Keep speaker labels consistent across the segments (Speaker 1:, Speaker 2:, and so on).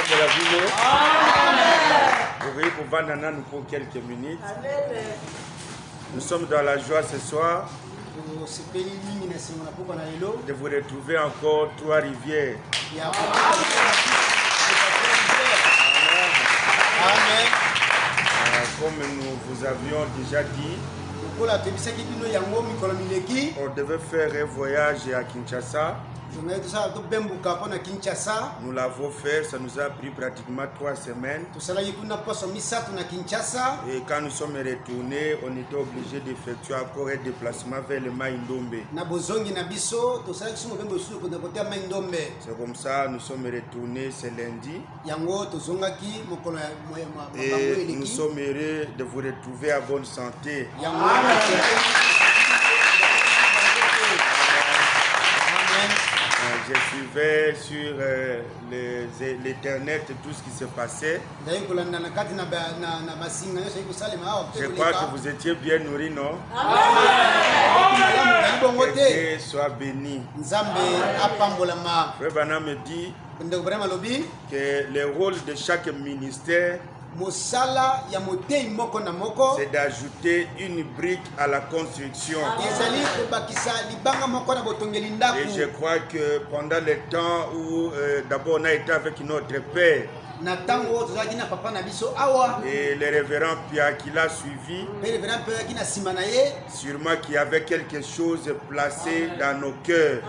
Speaker 1: de la ville. Vous voyez pour Vanana nous pour quelques minutes. Nous sommes dans la joie ce soir de vous retrouver encore Trois-Rivières.
Speaker 2: Amen.
Speaker 1: Comme nous vous avions déjà dit, on devait faire un voyage à Kinshasa. Nous l'avons fait, ça nous a pris pratiquement 3 semaines. Et quand nous sommes retournés, on était obligé d'effectuer encore un déplacement vers le Maïndombe. C'est comme ça, nous sommes retournés ce lundi. Et nous sommes heureux de vous retrouver à bonne santé. Je suivais sur l'internet tout ce qui se passait. Je crois que vous étiez bien nourris, non? Que Dieu soit béni. Frère Bana me dit que le rôle de chaque ministère, c'est d'ajouter une brique à la construction. Et je crois que pendant le temps où d'abord on a été avec notre père, et le révérend Pierre qui l'a suivi, sûrement qu'il y avait quelque chose placé dans nos cœurs.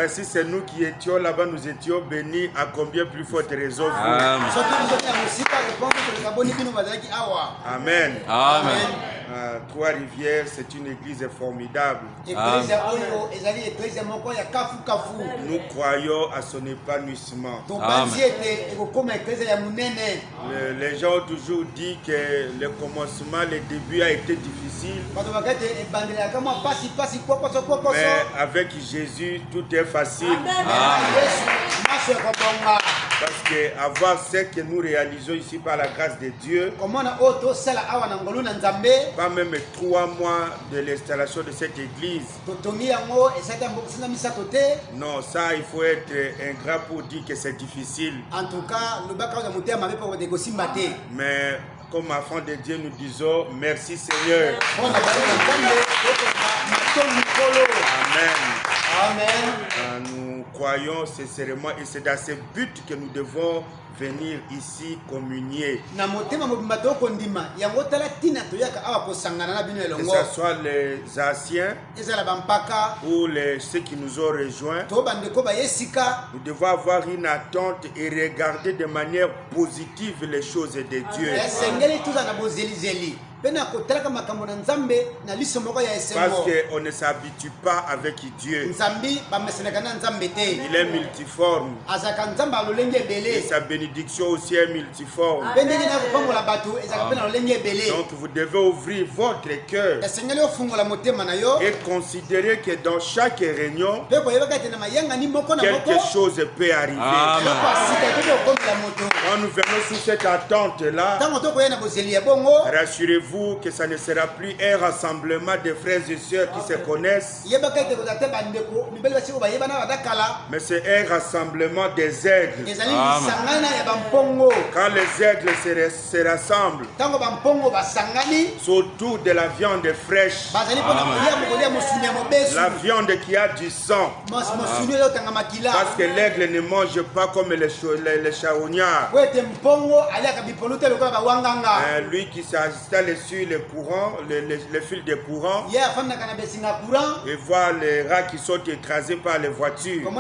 Speaker 1: Si c'est nous qui étions là-bas, nous étions bénis à combien plus forte raison vous. Amen.
Speaker 2: Amen.
Speaker 1: Trois-Rivières, c'est une église formidable. Nous croyons à son épanouissement. Les gens ont toujours dit que le commencement, le début a été difficile. Mais avec Jésus, tout est facile. Parce que avoir ce que nous réalisons ici par la grâce de Dieu, pas même 3 mois de l'installation de cette église. Non, ça il faut être ingrat pour dire que c'est difficile. Mais comme enfants de Dieu, nous disons merci Seigneur. Amen. Nous croyons sincèrement et c'est dans ce but que nous devons venir ici communier. Que ce soit les anciens ou ceux qui nous ont rejoints, nous devons avoir une attente et regarder de manière positive les choses de Dieu. Parce qu'on ne s'habitue pas avec Dieu. Il est multiforme. Et sa bénédiction aussi est multiforme. Donc vous devez ouvrir votre cœur et considérer que dans chaque réunion, quelque chose peut arriver. Quand nous venons sous cette attente-là, rassurez-vous que ça ne sera plus un rassemblement de frères et sœurs qui se connaissent, mais c'est un rassemblement des aigles. Quand les aigles se rassemblent autour de la viande fraîche, la viande qui a du sang, parce que l'aigle ne mange pas comme les charognards. Lui qui s'installe sur le courant, le fil de courant, et voir les rats qui sont écrasés par les voitures.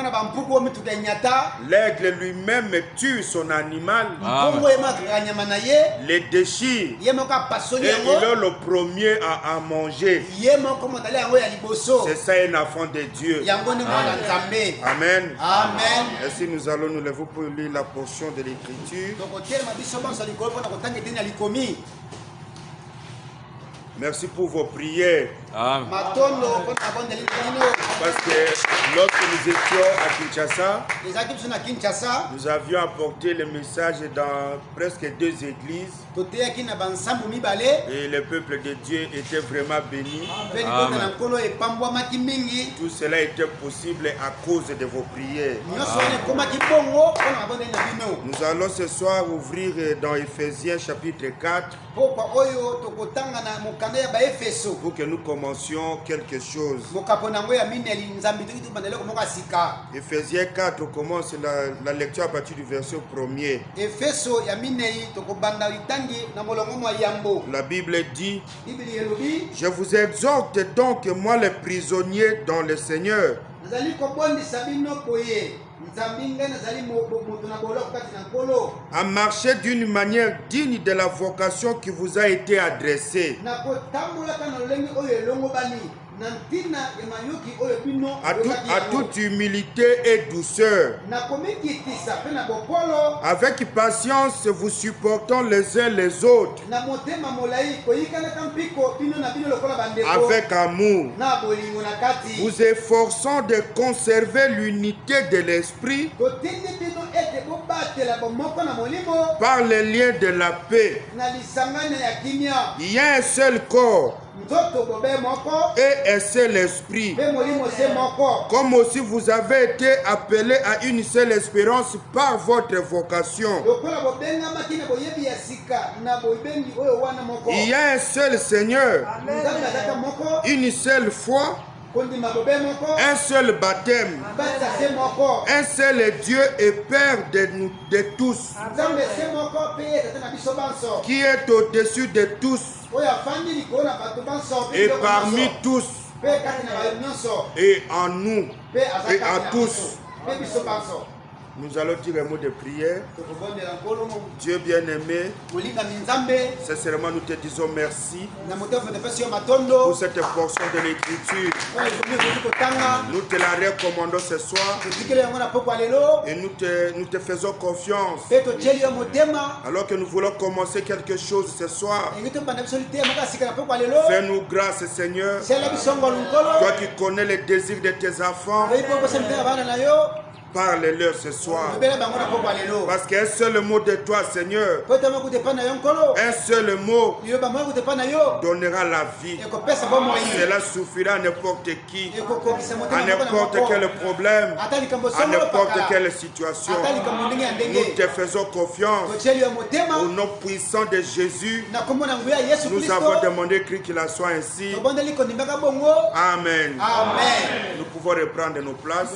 Speaker 1: L'aigle lui-même tue son animal, les déchire, et il est le premier à manger. C'est ça un enfant de Dieu. Amen.
Speaker 2: Amen.
Speaker 1: Et si nous allons nous lever pour lire la portion de l'écriture. Merci pour vos prières.
Speaker 2: Amen.
Speaker 1: Parce que lorsque nous étions à Kinshasa, nous avions apporté le message dans presque 2 églises. Et le peuple de Dieu était vraiment béni.
Speaker 2: Amen.
Speaker 1: Tout cela était possible à cause de vos prières. Nous allons ce soir ouvrir dans Ephésiens chapitre 4 pour que nous commencions quelque chose. Ephésiens 4, on commence la lecture à partir du verset 1er. La Bible dit: je vous exhorte donc, moi les prisonniers dans le Seigneur, à marcher d'une manière digne de la vocation qui vous a été adressée, à toute humilité et douceur, avec patience vous supportant les uns les autres, avec amour, vous efforçant de conserver l'unité de l'esprit par les liens de la paix. Il y a un seul corps et un seul esprit, comme aussi vous avez été appelés à une seule espérance par votre vocation. Il y a un seul Seigneur, une seule foi, un seul baptême, un seul Dieu et Père de tous, qui est au-dessus de tous et parmi tous et en nous et en tous. Nous allons dire un mot de prière. Dieu bien-aimé, sincèrement nous te disons merci pour cette portion de l'Écriture. Nous te la recommandons ce soir et nous te faisons confiance. Alors que nous voulons commencer quelque chose ce soir, fais-nous grâce, Seigneur. Toi qui connais les désirs de tes enfants, parle-leur ce soir. Parce qu'un seul mot de toi, Seigneur, un seul mot donnera la vie. Cela suffira à n'importe qui, à n'importe quel problème, à n'importe quelle situation. Nous te faisons confiance. Au nom puissant de Jésus, nous avons demandé qu'il en soit ainsi. Amen. Nous pouvons reprendre nos places.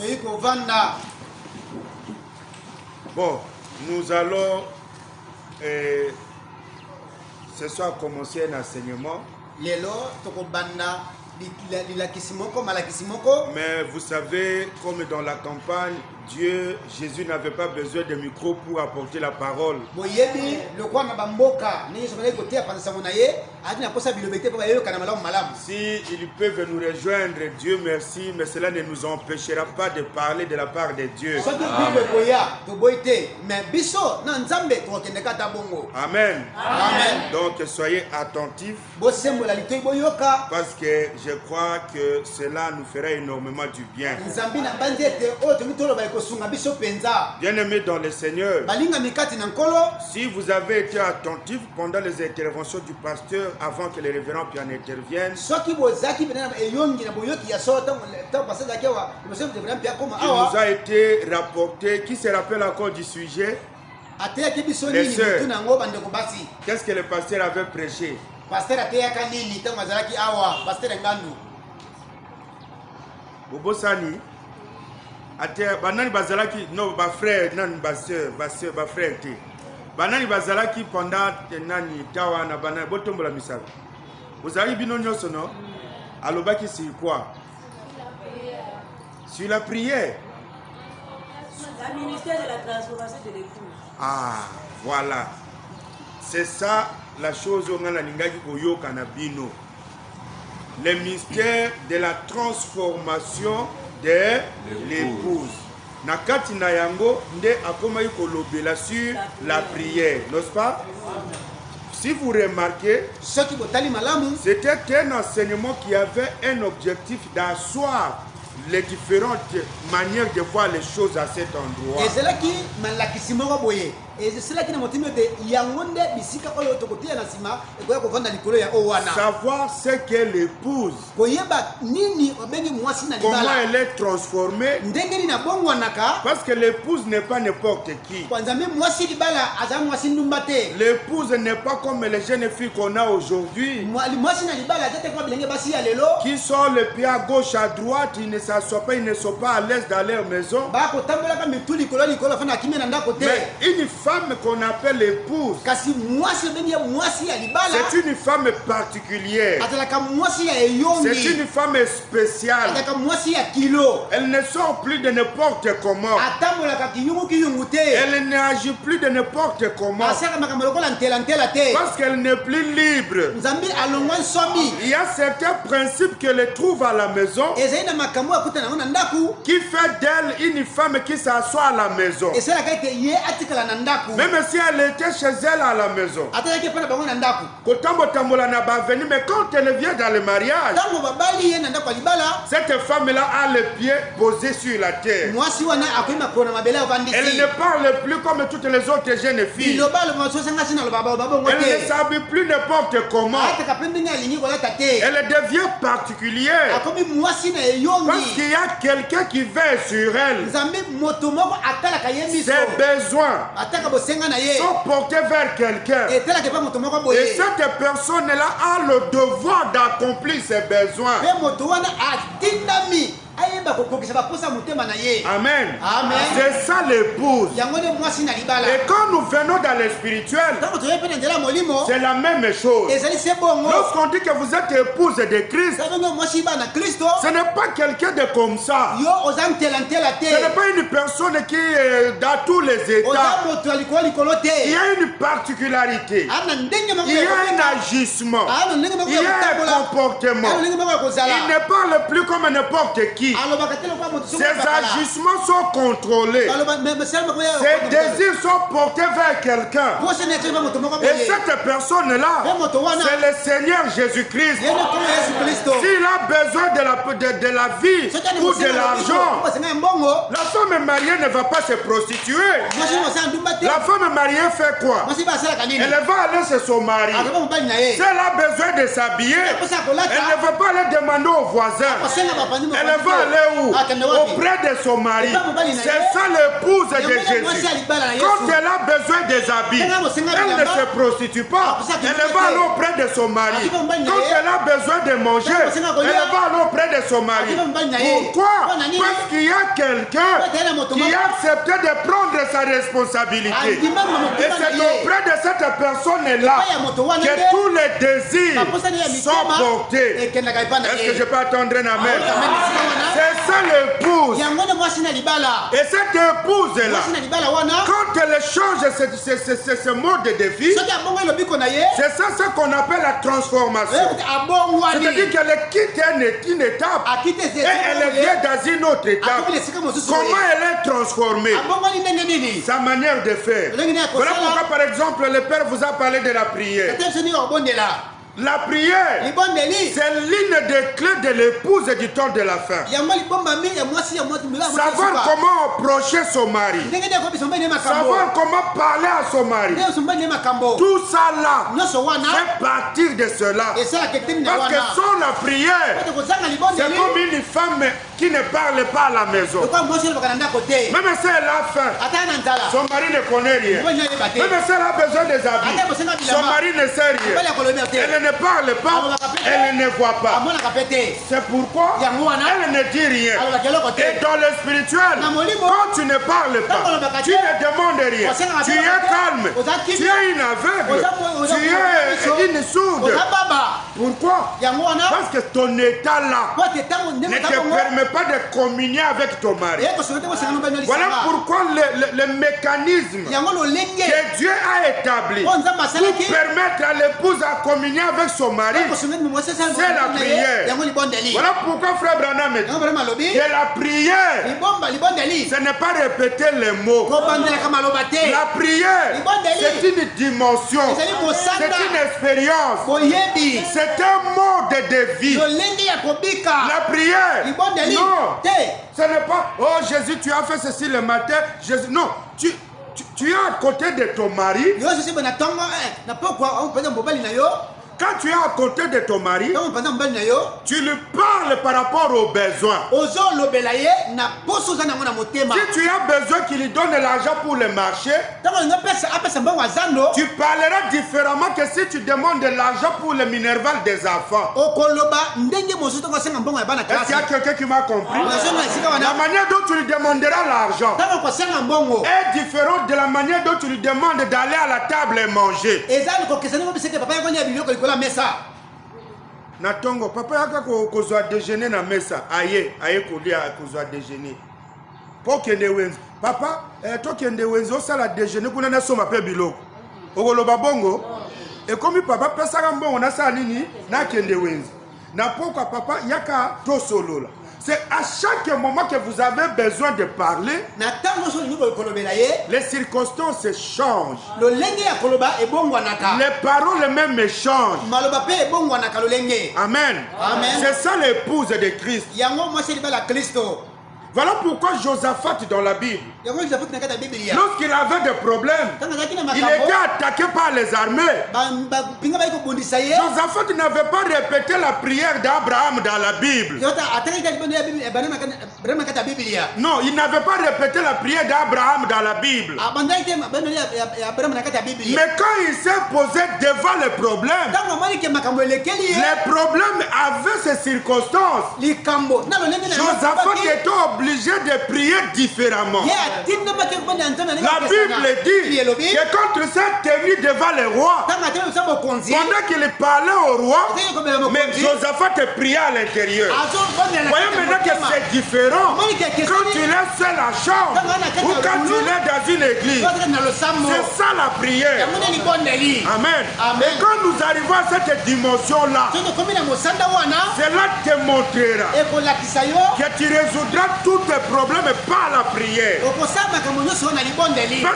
Speaker 1: Bon, nous allons ce soir commencer un enseignement. Mais vous savez, comme dans la campagne, Jésus n'avait pas besoin de micro pour apporter la parole. Si ils peuvent nous rejoindre, Dieu merci, mais cela ne nous empêchera pas de parler de la part de Dieu. Amen. Donc soyez attentifs, parce que je crois que cela nous fera énormément du bien. Bien-aimés dans le Seigneur, si vous avez été attentifs pendant les interventions du pasteur avant que les révérends puis en interviennent, il nous a été rapporté, qui se rappelle encore du sujet, les sœurs, qu'est-ce que le pasteur avait prêché? Bobosani ate banani bazalaki no ba frère nan ba sœur ba frère te banani bazalaki pendant nani tawa na banani botombola misala bozali bino nyonso no alobaki sur quoi? Sur la prière,
Speaker 3: le ministère de la transformation de l'épouse.
Speaker 1: Ah, voilà, c'est ça la chose on a lingaki koyoka na bino, le mystère de la transformation de l'épouse. Nakati na yango nde akomaki kolobela sur la prière, n'est-ce pas? Si vous remarquez, c'était un enseignement qui avait un objectif d'asseoir les différentes manières de voir les choses à cet endroit. Savoir ce qu'est l'épouse. Comment elle est transformée. Parce que l'épouse n'est pas n'importe qui. L'épouse n'est pas comme les jeunes filles qu'on a aujourd'hui, qui sont le pied à gauche, à droite, ils ne s'assoient pas, ils ne sont pas à l'aise dans leur maison. Mais une femme qu'on appelle l'épouse, c'est une femme particulière. C'est une femme spéciale. Elle ne sort plus de n'importe comment. Elle n'agit plus de n'importe comment. Parce qu'elle n'est plus libre. Il y a certains principes qu'elle trouve à la maison qui fait d'elle une femme qui s'assoit à la maison. Même si elle était chez elle à la maison. Mais quand elle vient dans le mariage, cette femme-là a les pieds posés sur la terre. Elle ne parle plus comme toutes les autres jeunes filles. Elle ne s'habille plus n'importe comment. Elle devient particulière. Parce qu'il y a quelqu'un qui veille sur elle. Ses besoins sont portés vers quelqu'un. Et cette personne-là a le devoir d'accomplir ses besoins. Amen. C'est ça l'épouse. Et quand nous venons dans le spirituel, c'est la même chose. Lorsqu'on dit que vous êtes épouse de Christ, ce n'est pas quelqu'un de comme ça. Ce n'est pas une personne qui est dans tous les états. Il y a une particularité. Il y a un agissement. Il y a un comportement. Il ne parle plus comme n'importe qui. Ses agissements sont contrôlés. Ses désirs sont portés vers quelqu'un. Et cette personne-là, c'est le Seigneur Jésus-Christ. S'il a besoin de la vie ou de l'argent, la femme mariée ne va pas se prostituer. La femme mariée fait quoi? Elle va aller chez son mari. Si elle a besoin de s'habiller, elle ne va pas aller demander aux voisins. Elle va aller où? Auprès de son mari. C'est ça l'épouse de Jésus. Quand elle a besoin des habits, elle ne se prostitue pas. Elle va aller auprès de son mari. Quand elle a besoin de manger, elle va aller auprès de son mari. Pourquoi? Parce qu'il y a quelqu'un qui a accepté de prendre sa responsabilité. Et c'est auprès de cette personne-là que tous les désirs sont portés. Est-ce que je peux attendre un amen? C'est ça l'épouse. Et cette épouse-là, quand elle change ce mode de vie, c'est ça ce qu'on appelle la transformation. C'est-à-dire qu'elle quitte une étape et elle vient dans une autre étape. Comment elle est transformée? Sa manière de faire. Voilà pourquoi, par exemple, le Père vous a parlé de la prière. La prière, c'est l'une des clés de l'épouse du temps de la fin. Savoir comment approcher son mari. Savoir comment parler à son mari. Tout ça là, c'est partir de cela. Parce que sans la prière, c'est comme une femme qui ne parle pas à la maison. Même si elle a faim, son mari ne connaît rien. Même si elle a besoin des habits, son mari ne sait rien. Elle ne parle pas, elle ne voit pas. C'est pourquoi elle ne dit rien. Et dans le spirituel, quand tu ne parles pas, tu ne demandes rien. Tu es calme, tu es une aveugle, tu es une sourde. Pourquoi? Parce que ton état là ne te permet pas de communier avec ton mari. Voilà pourquoi le mécanisme que Dieu a établi pour permettre à l'épouse à communier avec son mari, c'est la prière. Voilà pourquoi frère Branham dit que la prière, ce n'est pas répéter les mots. La prière, c'est une dimension, c'est une expérience, c'est un mode de vie. La prière, non, ce n'est pas, oh Jésus, tu as fait ceci le matin. Jésus, non, tu es à côté de ton mari, quand tu es à côté de ton mari, tu lui parles par rapport aux besoins. Si tu as besoin qu'il lui donne de l'argent pour le marché, tu parleras différemment que si tu demandes de l'argent pour le minerval des enfants. Est-ce qu'il y a quelqu'un qui m'a compris? La manière dont tu lui demanderas l'argent est différente de la manière dont tu lui demandes d'aller à la table et manger. Natongo, papa yaka kozwa déjeuner na mesa, aye kolia kozwa déjeuner. Pour kende wenzo. Papa, to kende wenzo sala déjeuner kuna na soma pe biloko. Okoloba bongo, et comme papa pesa mbongo na sala nini na kende wenzo. Na pourquoi papa yaka to solola. C'est à chaque moment que vous avez besoin de parler, les circonstances changent. Les paroles même changent. Amen. C'est ça l'épouse de Christ. Voilà pourquoi Josaphat dans la Bible, lorsqu'il avait des problèmes, il était attaqué par les armées. Josaphat n'avait pas répété la prière d'Abraham dans la Bible. Non, il n'avait pas répété la prière d'Abraham dans la Bible. Mais quand il s'est posé devant les problèmes avaient ces circonstances. Josaphat était obligé de prier différemment. La Bible dit que quand il s'est tenu devant le roi, pendant qu'il parlait au roi, mais Josaphat priait à l'intérieur. Voyez maintenant que c'est différent quand tu es seul à chambre ou quand tu es dans une église. C'est ça la prière. Amen. Et quand nous arrivons à cette dimension-là, cela te montrera que tu résoudras tous tes problèmes par la prière. Parce que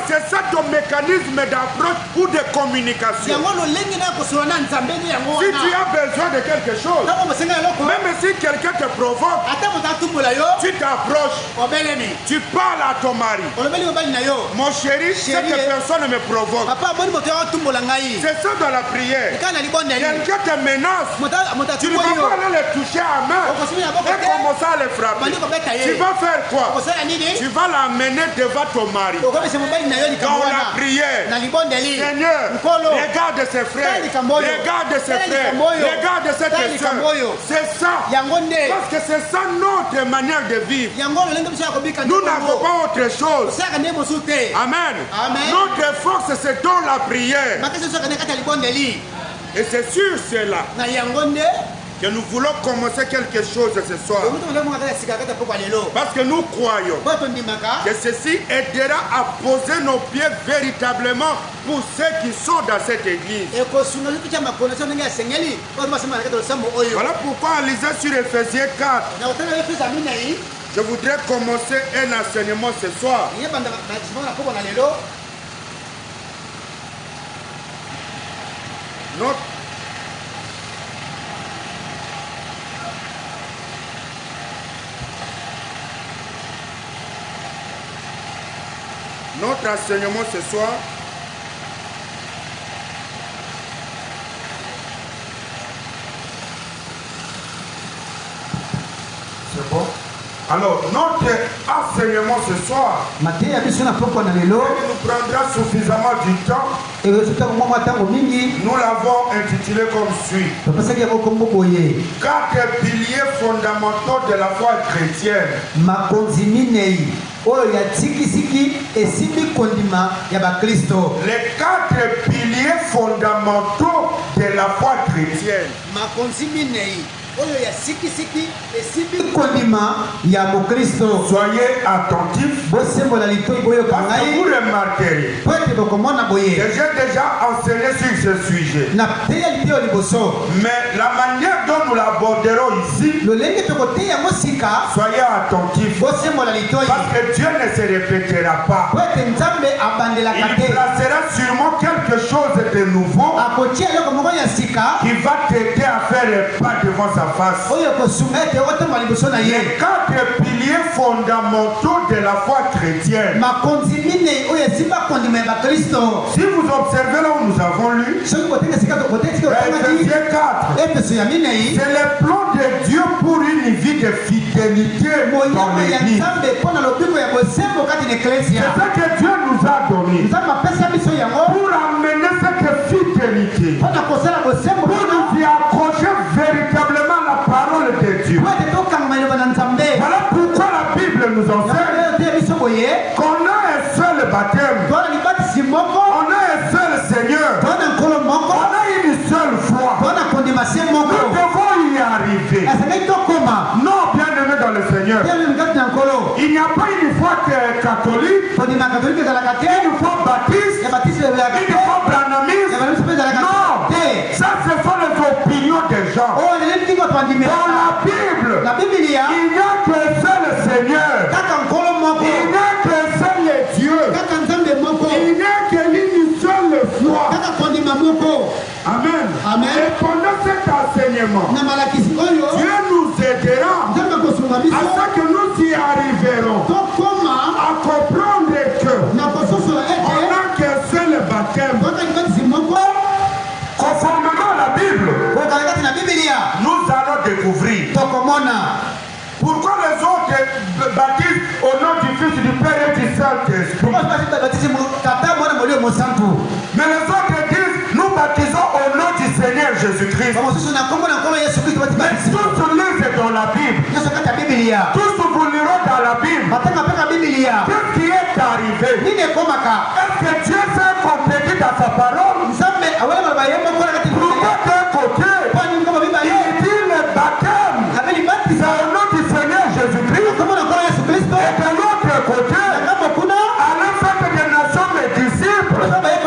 Speaker 1: c'est ça ton mécanisme d'approche ou de communication. Si tu as besoin de quelque chose, même si quelqu'un te provoque, tu t'approches, tu parles à ton mari. Mon chéri, cette personne me provoque. C'est ça dans la prière. Quelqu'un te menace, tu ne vas pas aller le toucher à main et commencer à le frapper. Tu vas faire quoi? Tu vas l'amener devant ton mari. Dans la prière, Seigneur, regarde ses frères, regarde ses frères, regarde cette soeur. C'est ça. Parce que c'est ça notre manière de vivre. Nous n'avons pas autre chose. Amen. Notre force, c'est dans la prière. Et c'est sur cela que nous voulons commencer quelque chose ce soir. Parce que nous croyons que ceci aidera à poser nos pieds véritablement pour ceux qui sont dans cette église. Voilà pourquoi en lisant sur Ephésiens 4, je voudrais commencer un enseignement ce soir. Notre enseignement ce soir c'est bon. Alors, notre enseignement ce soir nous prendra suffisamment du temps. Nous l'avons intitulé comme suit: 4 piliers fondamentaux de la foi chrétienne. Les 4 piliers fondamentaux de la foi chrétienne. Soyez attentifs. Parce que vous remarquerez que j'ai déjà enseigné sur ce sujet. Mais la manière dont nous l'aborderons ici, soyez attentifs. Parce que Dieu ne se répétera pas. Il placera sûrement quelque chose de nouveau qui va t'aider à faire le pas devant sa face. Les 4 piliers fondamentaux de la foi chrétienne. Si vous observez là où nous avons lu, Ephésiens 4, c'est le plan de Dieu pour une vie de fidélité dans l'Église. C'est ça que Dieu nous a donné pour amener cette fidélité, pour nous y accrocher véritablement la parole de Dieu. Voilà pourquoi la Bible nous enseigne qu'on a un seul baptême, on a un seul Seigneur, on a une seule foi. Nous devons y arriver. Non, bien aimé dans le Seigneur, il n'y a pas une foi catholique, une foi baptiste, une foi branamiste. Non, ça ce sont les opinions des gens. Dans la Bible, il n'y a qu'un seul Seigneur, il n'y a qu'un seul Dieu, il n'y a qu'une seule foi. Amen. Amen. Et pendant cet enseignement, Dieu nous aidera à ce que nous y arriverons à comprendre que on n'a qu'un seul baptême. Conformément à la Bible, nous allons découvrir pourquoi les autres baptisent au nom du Fils, du Père et du Saint-Esprit. Mais les autres disent, nous baptisons au nom du Seigneur Jésus-Christ. Mais tous lisent dans la Bible. Tous vous liront dans la Bible. Qu'est-ce qui est arrivé? Est-ce que Dieu s'est complété dans sa parole? Pourquoi d'un côté, il dit le baptême, c'est au nom du Seigneur Jésus-Christ, et de l'autre côté, allez faire des nations mes disciples, et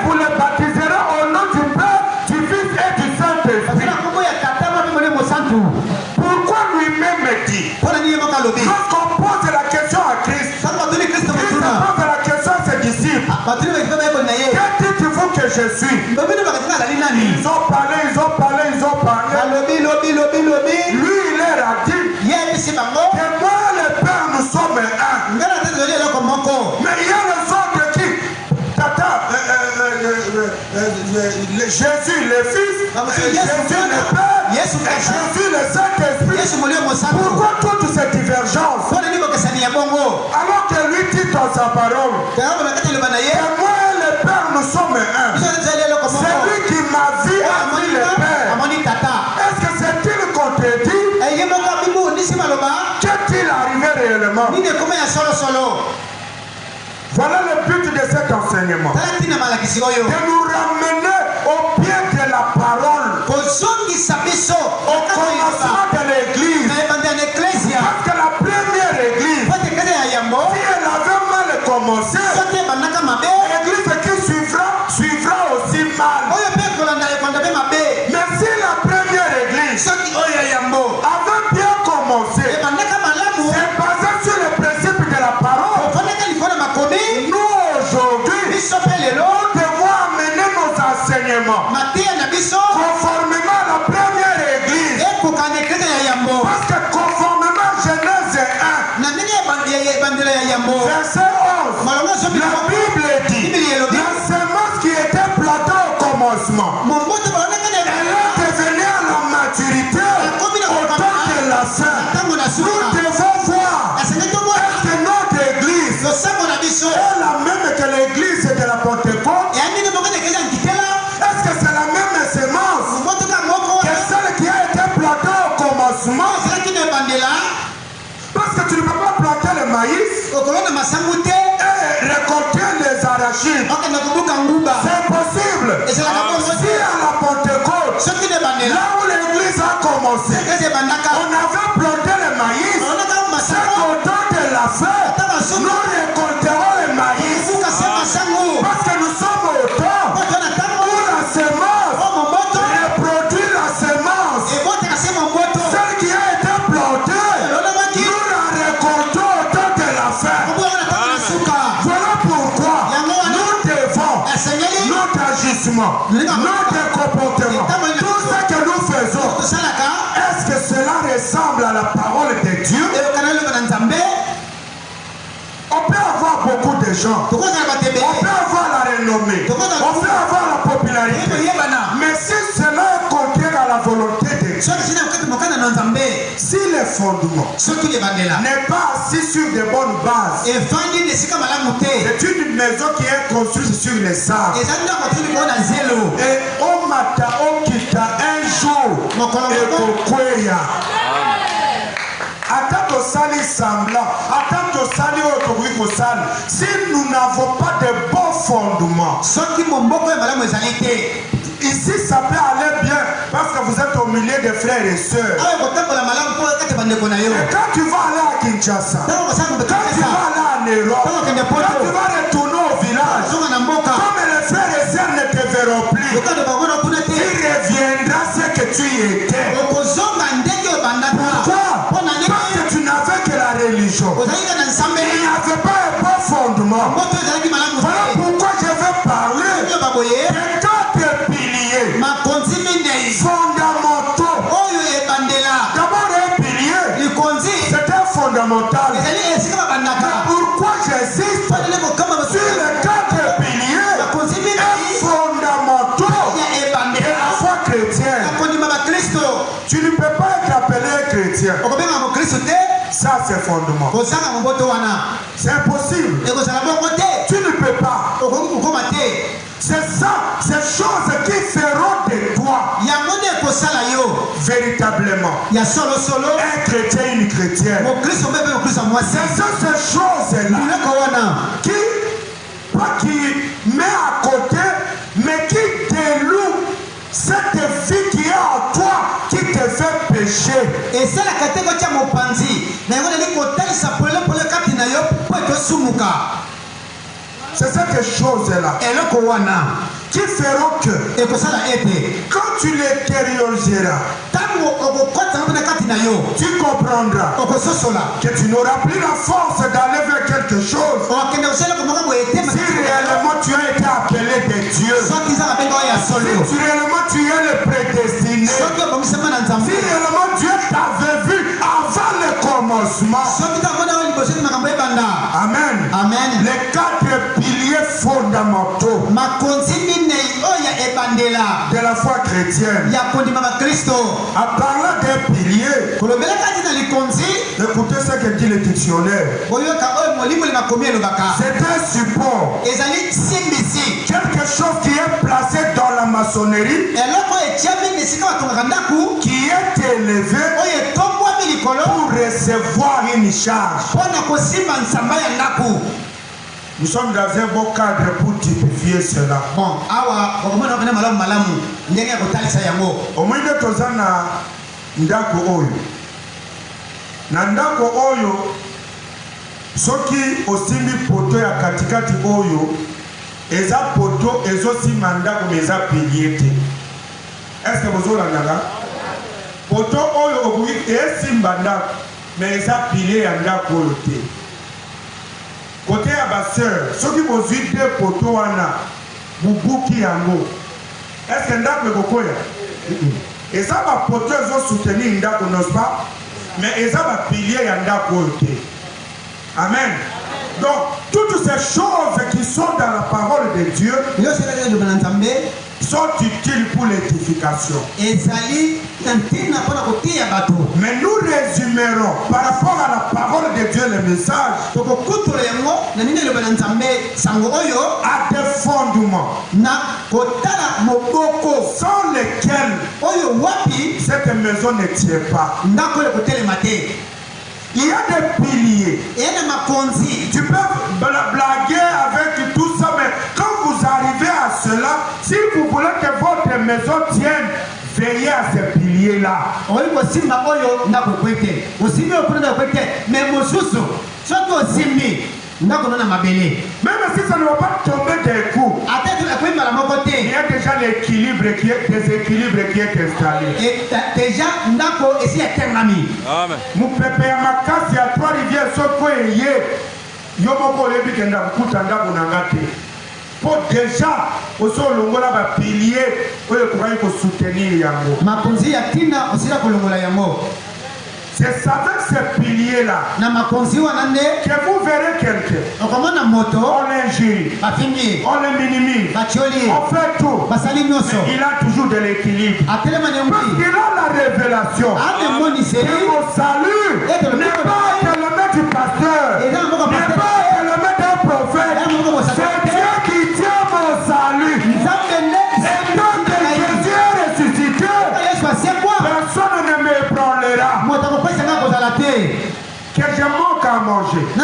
Speaker 1: vous les baptiserez au nom du Père, du Fils et du Saint-Esprit. Pourquoi lui-même dit, lorsqu'on pose la question à Christ, Christ pose la question à ses disciples, quel dites-vous que je suis? Ils ont parlé. Lui, il leur a dit que moi et le Père, nous sommes un. Mais il y a les autres qui, Jésus le Fils, Jésus le Père, et Jésus le Saint-Esprit. Pourquoi toute cette divergence? Alors que lui dit dans sa parole que moi et le Père, nous sommes un. C'est lui qui m'a vu avec le Père. Est-ce que c'est-il qu'on te dit? Qu'est-il arrivé réellement? Voilà le but de cet enseignement. De nous ramener au pied de la parole. Au commencement de l'église. Parce que la première église, si elle avait mal commencé, l'église qui suivra aussi mal. Mais si la première église avait bien commencé, c'est basé sur le principe de la parole. Nous aujourd'hui, nous devons amener nos enseignements conformément à la première église. Parce que conformément à Genèse 1, verset 11, la Bible dit, la semence qui était plantée au commencement, elle est devenue à la maturité au temps de la fin. Nous devons voir est-ce que notre église est la même que l'église de la Pentecôte. Est-ce que c'est la même semence que celle qui a été plantée au commencement? Parce que tu ne peux pas planter le maïs et récolter les arachides. C'est impossible. Aussi à la Pentecôte, là où l'église a commencé, on avait planté le maïs. C'est au temps de la fête, nous récolterons le maïs. Parce que nous sommes au temps où la semence reproduit la semence.
Speaker 2: notre comportement, tout ce que nous faisons, est-ce que cela ressemble à la parole de Dieu? On peut avoir beaucoup de gens, on peut avoir la renommée, on peut avoir la popularité, mais si cela est contraire à la volonté de Dieu, si le fondement n'est pas assis sur de bonnes bases, c'est une maison qui est construite sur les sables. Et on mata, on quitta un jour et Kokwea. Attends au sali semblant, attends au sali autre sali. Si nous n'avons pas de bons fondements, ici ça peut aller bien parce que vous êtes au milieu des frères et sœurs. Et quand tu vas aller à Kinshasa, quand tu vas aller en Europe, quand tu vas retourner au village, comme les frères et sœurs ne te verront plus, tu reviendras ce que tu étais. Pourquoi? Parce que tu n'avais que la religion. Il n'y avait pas un bon fondement. Voilà pourquoi je vais parler de 4 piliers fondamentaux. D'abord un pilier, c'est un fondamental. Pourquoi j'insiste sur les 4 piliers fondamentaux de la foi chrétienne? Tu ne peux pas être appelé chrétien. Ça c'est fondement. C'est impossible. Tu ne peux pas. C'est ça, ces choses qui feront de toi véritablement un chrétien, une chrétienne. C'est ça, ces choses-là qui met à côté, mais qui déloue cette vie qui est en toi, qui te fait pécher. Et c'est la catégorie de mon panzi. C'est cette chose-là qui feront que quand tu l'extérioriseras, tu comprendras que tu n'auras plus la force d'aller vers quelque chose. Si réellement tu as été appelé de Dieu, si réellement tu es le prédestiné, si réellement Dieu t'avait vu avant le commencement. Amen. Amen. Les 4 piliers fondamentaux de la foi chrétienne. En parlant des piliers, écoutez ce que dit le dictionnaire. C'est un support, quelque chose qui est placé dans la maçonnerie, qui est élevé pour recevoir une charge. Nous sommes dans un bon cadre pour typifier cela. Bon, au moins de tozana ndako oyo. Na ndako oyo soki osimi poto ya katikati oyo eza poto ezosi mandako meza pilier te. Est-ce que vous avez là? Poto oyo obuki esimba ndako mais eza pilier ya ndako oyo te. Côté à basseur, ceux qui vont vider pour toi, Bubuki Yango. Est-ce que Ndak le Bokoya? Et ça va porter aux soutenir Ndak, n'est-ce pas? Mais ça va pilier Ndak. Amen. Donc, toutes ces choses qui sont dans la parole de Dieu sont utiles pour l'édification. Mais nous résumerons par rapport à la parole de Dieu le message à des fondements sans lesquels cette maison ne tient pas. Il y a des piliers. Tu peux blaguer avec tout ça, mais quand vous arrivez à cela, si vous voulez que votre maison tienne, veillez à ces piliers-là. Même si ça ne va pas tomber d'un coup, il y a déjà l'équilibre qui est déséquilibre qui est installé. Et déjà, Amen. Mon pépé à ma casse, il y a 3 rivières, sauf que Yomoko Lebi Kenda Kutanda Bunangate. faut déjà aussi longola ba pilier pour soutenir yango.
Speaker 4: Makonzi ya tina osila kolongola yango.
Speaker 2: C'est avec ces piliers-là que vous verrez quelqu'un. On l'injure, on le minimise, on fait tout. Mais il a toujours de l'équilibre. Parce qu'il a la révélation que mon salut n'est pas que le maître du pasteur, n'est pas que le maître d'un prophète. C'est Dieu qui tient mon salut. Et tant que Jésus est ressuscité, personne ne m'ébranlera. Que je manque à manger, que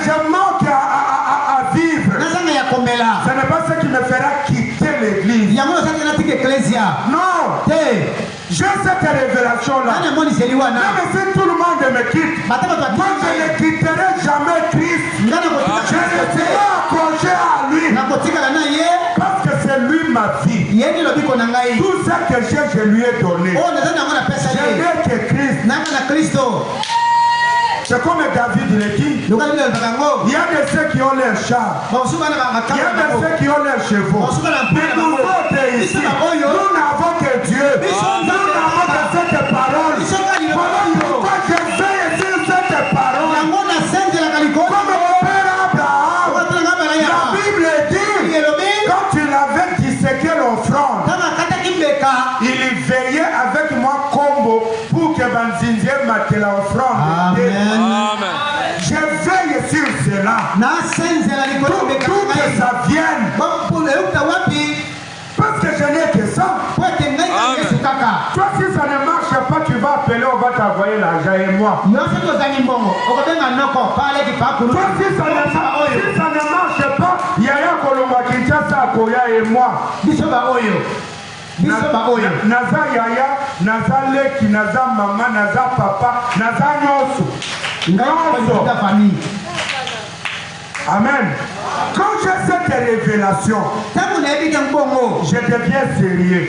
Speaker 2: je manque à vivre, ce n'est pas ce qui me fera quitter l'église. Non, j'ai cette révélation-là. Même si tout le monde me quitte, moi je ne quitterai jamais Christ. Je resterai accroché à lui. Parce que c'est lui ma vie. Tout ce que j'ai, je lui ai donné. Je n'ai que Christ. C'est comme David le dit. Il y a de ceux qui ont leurs chars. Il y a de ceux qui ont leurs chevaux. Mais nous autres ici, nous n'avons que Dieu. Nous n'avons que cette parole. Pourquoi je veille sur cette parole? Comme mon père Abraham, la Bible dit, quand il avait disséqué l'offrande, il veillait avec moi combo pour que Banzinzier mette l'offrande. Je veille sur cela. Pour que ça vienne. Parce que je n'ai que ça. Toi, si ça ne marche pas, tu vas appeler, on va t'envoyer l'argent et moi. Toi, si ça ne marche pas, Yaya Kolomba Kinshasa Koya et moi. Naza Yaya, Naza Leki, Naza Mama, Naza Papa, Naza Nyoso. Amen. Quand j'ai cette révélation, je deviens sérieux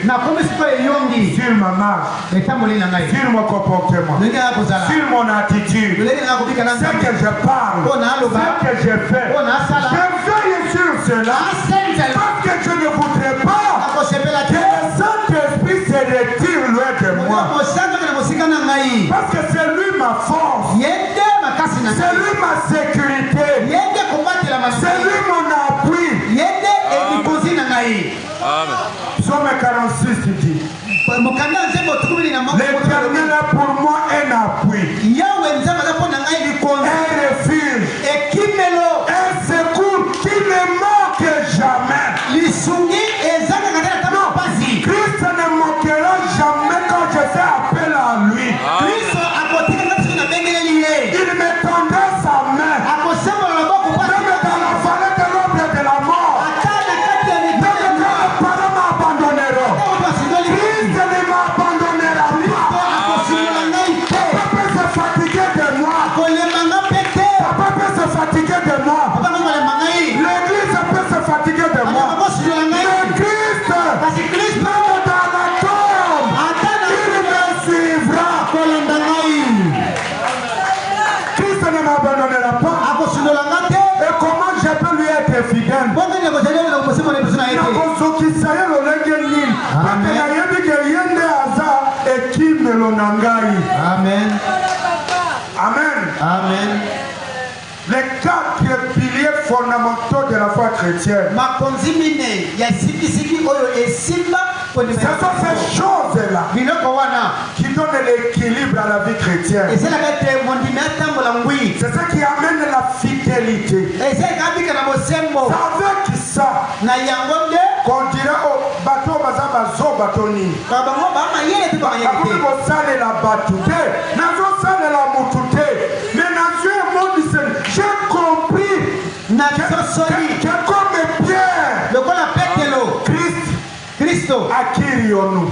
Speaker 2: sur ma marche, sur mon comportement, sur mon attitude, ce que je parle, ce que je fais. Je veille sur cela parce que je ne voudrais pas que le Saint-Esprit se retire loin de moi. Parce que c'est lui ma force, c'est lui ma sécurité, c'est lui mon appui. Psaume 46 dit, l'Éternel est pour moi un appui, un refuge, un secours qui ne manque jamais. Christ ne manquera jamais quand je fais appel à lui. Il me tendra sa main, même dans la vallée de l'ombre de la mort, même quand mes parents m'abandonneront, Christ ne m'abandonnera pas. Papa peut se fatiguer de moi, papa peut se fatiguer de moi, l'église peut se fatiguer de moi, mais Christ, même dans la tombe, il me suivra. Christ ne m'abandonnera pas. Et comment je peux lui être fidèle? Amen. Amen. Amen. Les quatre piliers fondamentaux de la foi chrétienne. Ce sont ces choses-là qui donnent l'équilibre à la vie chrétienne. C'est ce qui amène la fidélité. C'est avec ça qu'on dira au bateau bazo batoni. J'ai compris que comme Pierre, Christo Akirionu.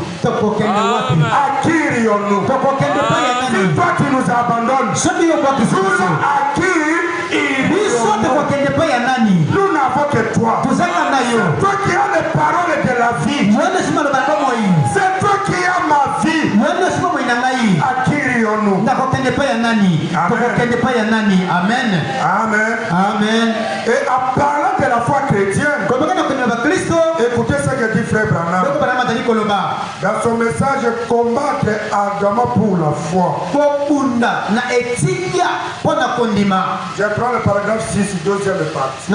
Speaker 2: Akirionu. Si toi tu nous abandonnes, nous n'avons que toi. C'est toi qui as les paroles de la vie. C'est toi qui as ma vie. Akirionu. Amen. Amen. Amen. Et en parlant de la foi chrétienne, frère Branham. Dans son message, combattre ardemment pour la foi. Je prends le paragraphe 6, deuxième partie.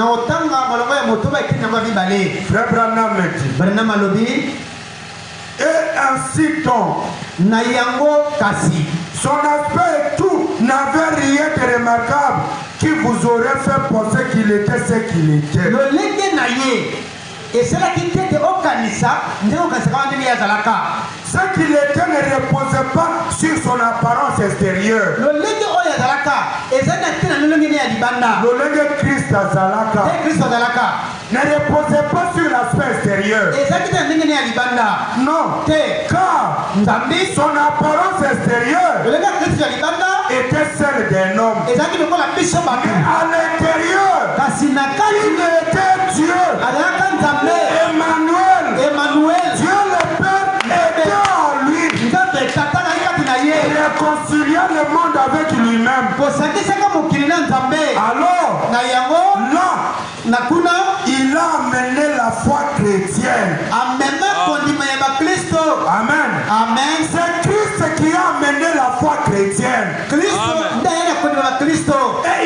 Speaker 2: Frère Branham dit. Et ainsi donc, son aspect et tout n'avait rien de remarquable qui vous aurait fait penser qu'il était ce qu'il était. Ce qu'il était ne reposait pas sur son apparence extérieure. Le Christ Azalaka ne reposait pas sur l'aspect extérieur. Non, car son apparence extérieure était celle d'un homme. Mais à l'intérieur, il était Dieu. Emmanuel, Dieu le Père était en lui. Réconciliant le monde avec lui-même. Alors, là, il a amené la foi chrétienne. Amen. C'est Christ qui a amené la foi chrétienne. Et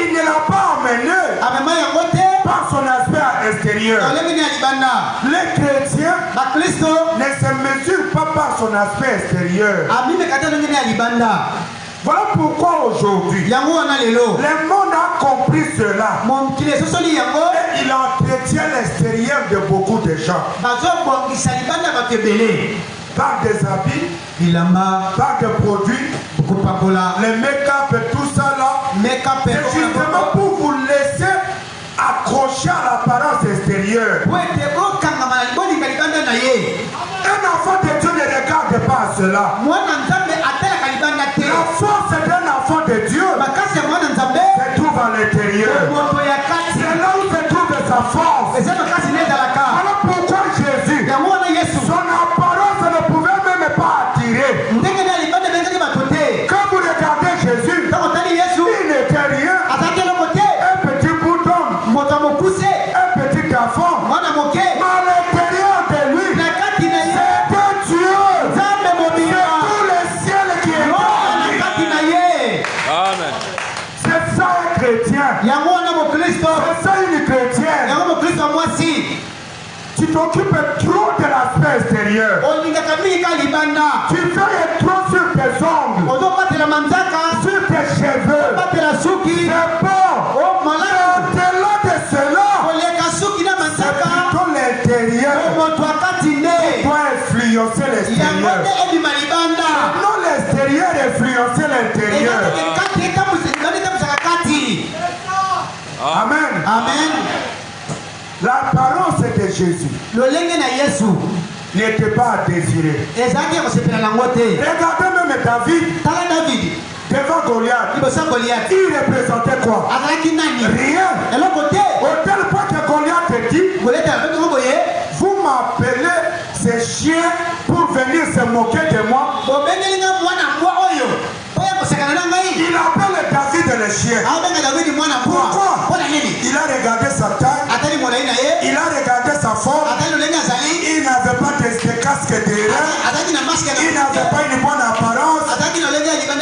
Speaker 2: il ne l'a pas amené par son aspect extérieur. Les chrétiens ne se mesurent pas par son aspect extérieur. Voilà pourquoi aujourd'hui, le monde a compris cela. Et il entretient l'extérieur de beaucoup de gens. Par des habits, par des produits, les make-up et tout ça là. C'est justement pour vous laisser accrocher à l'apparence extérieure. Un enfant de Dieu ne regarde pas à cela. La force d'un enfant de Dieu se trouve à l'intérieur. C'est là où se trouve sa force. Voilà pourquoi Jésus, son apparence ne pouvait même pas attirer. Quand vous regardez Jésus, il n'était rien. Un petit bouton, un petit garçon. Mais à l'intérieur de lui, c'était Dieu. C'est tout le ciel qui est en lui.
Speaker 1: Amen.
Speaker 2: C'est ça un chrétien. C'est ça une chrétienne. Tu t'occupes trop de l'aspect extérieur. Tu fais trop sur tes ongles, sur tes cheveux. C'est bon. Au-delà de cela, c'est plutôt l'intérieur qui doit influencer l'extérieur. Non, l'extérieur influencer l'intérieur. Amen. L'apparence de Jésus n'était pas à désirer. Regardez même David devant Goliath. Il représentait quoi? Rien. Au tel point que Goliath dit, vous m'appelez ces chiens pour venir se moquer de moi. Il appelle David le chien. Pourquoi? Il a regardé sa taille, il a regardé sa forme, il n'avait pas de casque derrière, il n'avait pas une bonne apparence.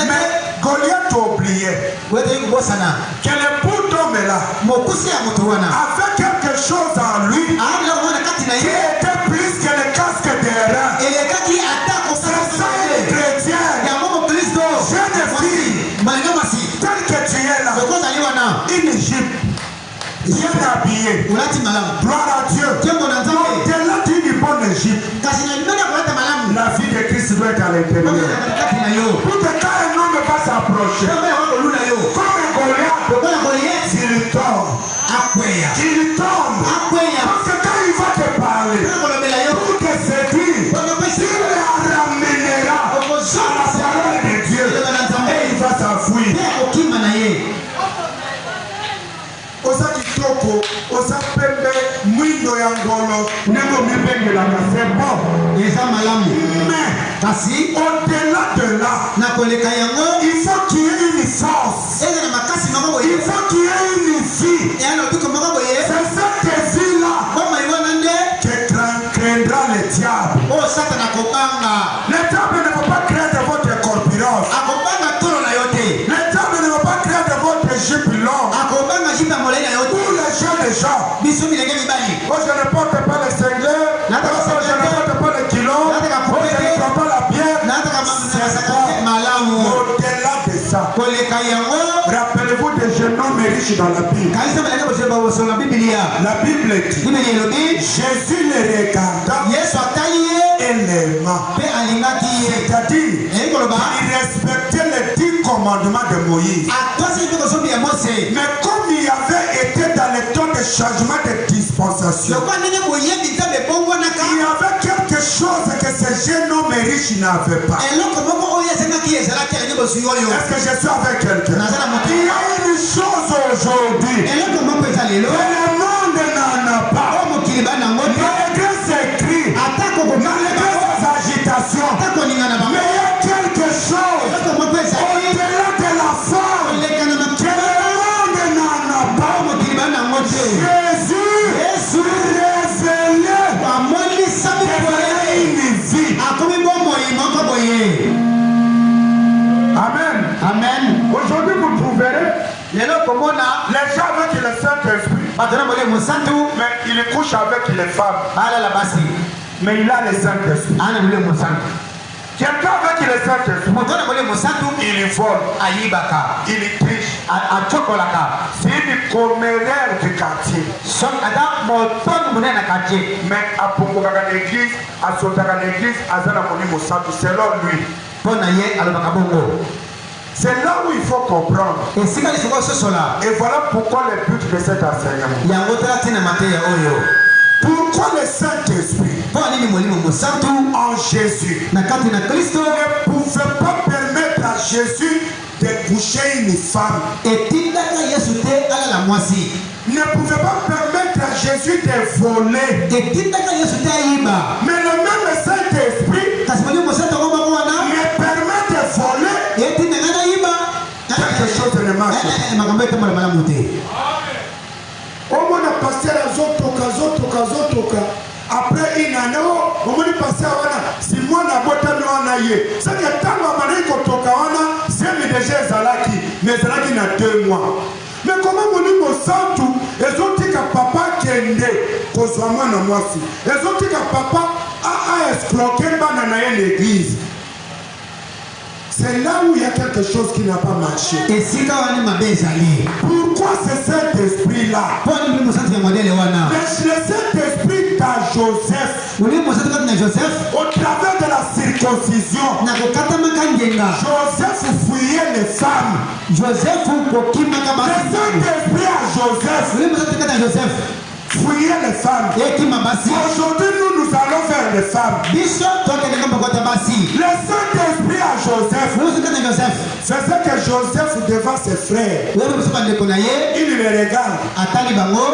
Speaker 2: Mais Goliath a oublié que le bout d'homme là avait quelque chose en lui qui était plus que le casque derrière. C'est ça les chrétiens. Jeune fille, tel que tu es là, une jupe, bien habillée, gloire à Dieu. Au-delà d'une bonne jupe, la vie de Christ doit être à l'intérieur. Pour que quand un homme va s'approcher, comme un Goliath, il tombe. Il tombe. Parce que quand il va te parler, pour te séduire, il la ramènera à la parole de Dieu. Et il va s'enfuir. Osa kitoko, osa pembe, mwindo ya ngolo, nego mibengelaka, c'est bon. Mais au-delà de là, il faut qu'il y ait une force. Il faut qu'il y ait une vie. C'est cette vie-là que craindra les diables. Au-delà de ça, rappelez-vous des jeunes hommes riches dans la Bible. La Bible dit, Jésus les regarda et l'aima. C'est-à-dire, il respectait les 10 commandements de Moïse. Mais comme il avait été dans le temps de changement de dispensation, il y avait quelque chose que ces jeunes hommes riches n'avaient pas. Est-ce que je suis avec quelqu'un? Il y a une chose aujourd'hui que le monde n'en a pas. Malgré ses cris, malgré ses agitations, mais il y a quelque chose au-delà de la femme que le monde n'en a pas. Jésus révélé une vie. Amen. Amen. Aujourd'hui, vous trouverez les gens avec le Saint-Esprit, mais il couche avec les femmes. Mais il a le Saint-Esprit. Quelqu'un avec le Saint-Esprit, il vole, il triche, c'est une commérère du quartier. Mais à l'église, à l'église, selon lui. C'est là où il faut comprendre. Et voilà pourquoi le but de cet enseignement. Pourquoi le Saint-Esprit en Jésus ne pouvait pas permettre à Jésus de coucher une femme, ne pouvait pas permettre à Jésus de voler. Mais le même Saint-Esprit me permet de voler. Quelque chose ne marche. Après une année, on m'a passé à si moi n'a pas été c'est que tant c'est déjà Zalaki, mais Zalaki n'a 2 mois. Mais comment on dit mon sang ils ont dit que papa kende, qu'on soit moi dans moi si. Ils ont dit que papa a escroqué dans l'église. C'est là où il y a quelque chose qui n'a pas marché. Pourquoi c'est cet esprit-là? Le Saint-Esprit à Joseph, au travers de la circoncision, Joseph fouillait les femmes. Le Saint-Esprit à Joseph fouiller les femmes. Aujourd'hui, nous allons faire les femmes. Le Saint-Esprit à Joseph faisait que Joseph devant ses frères, il les regarde,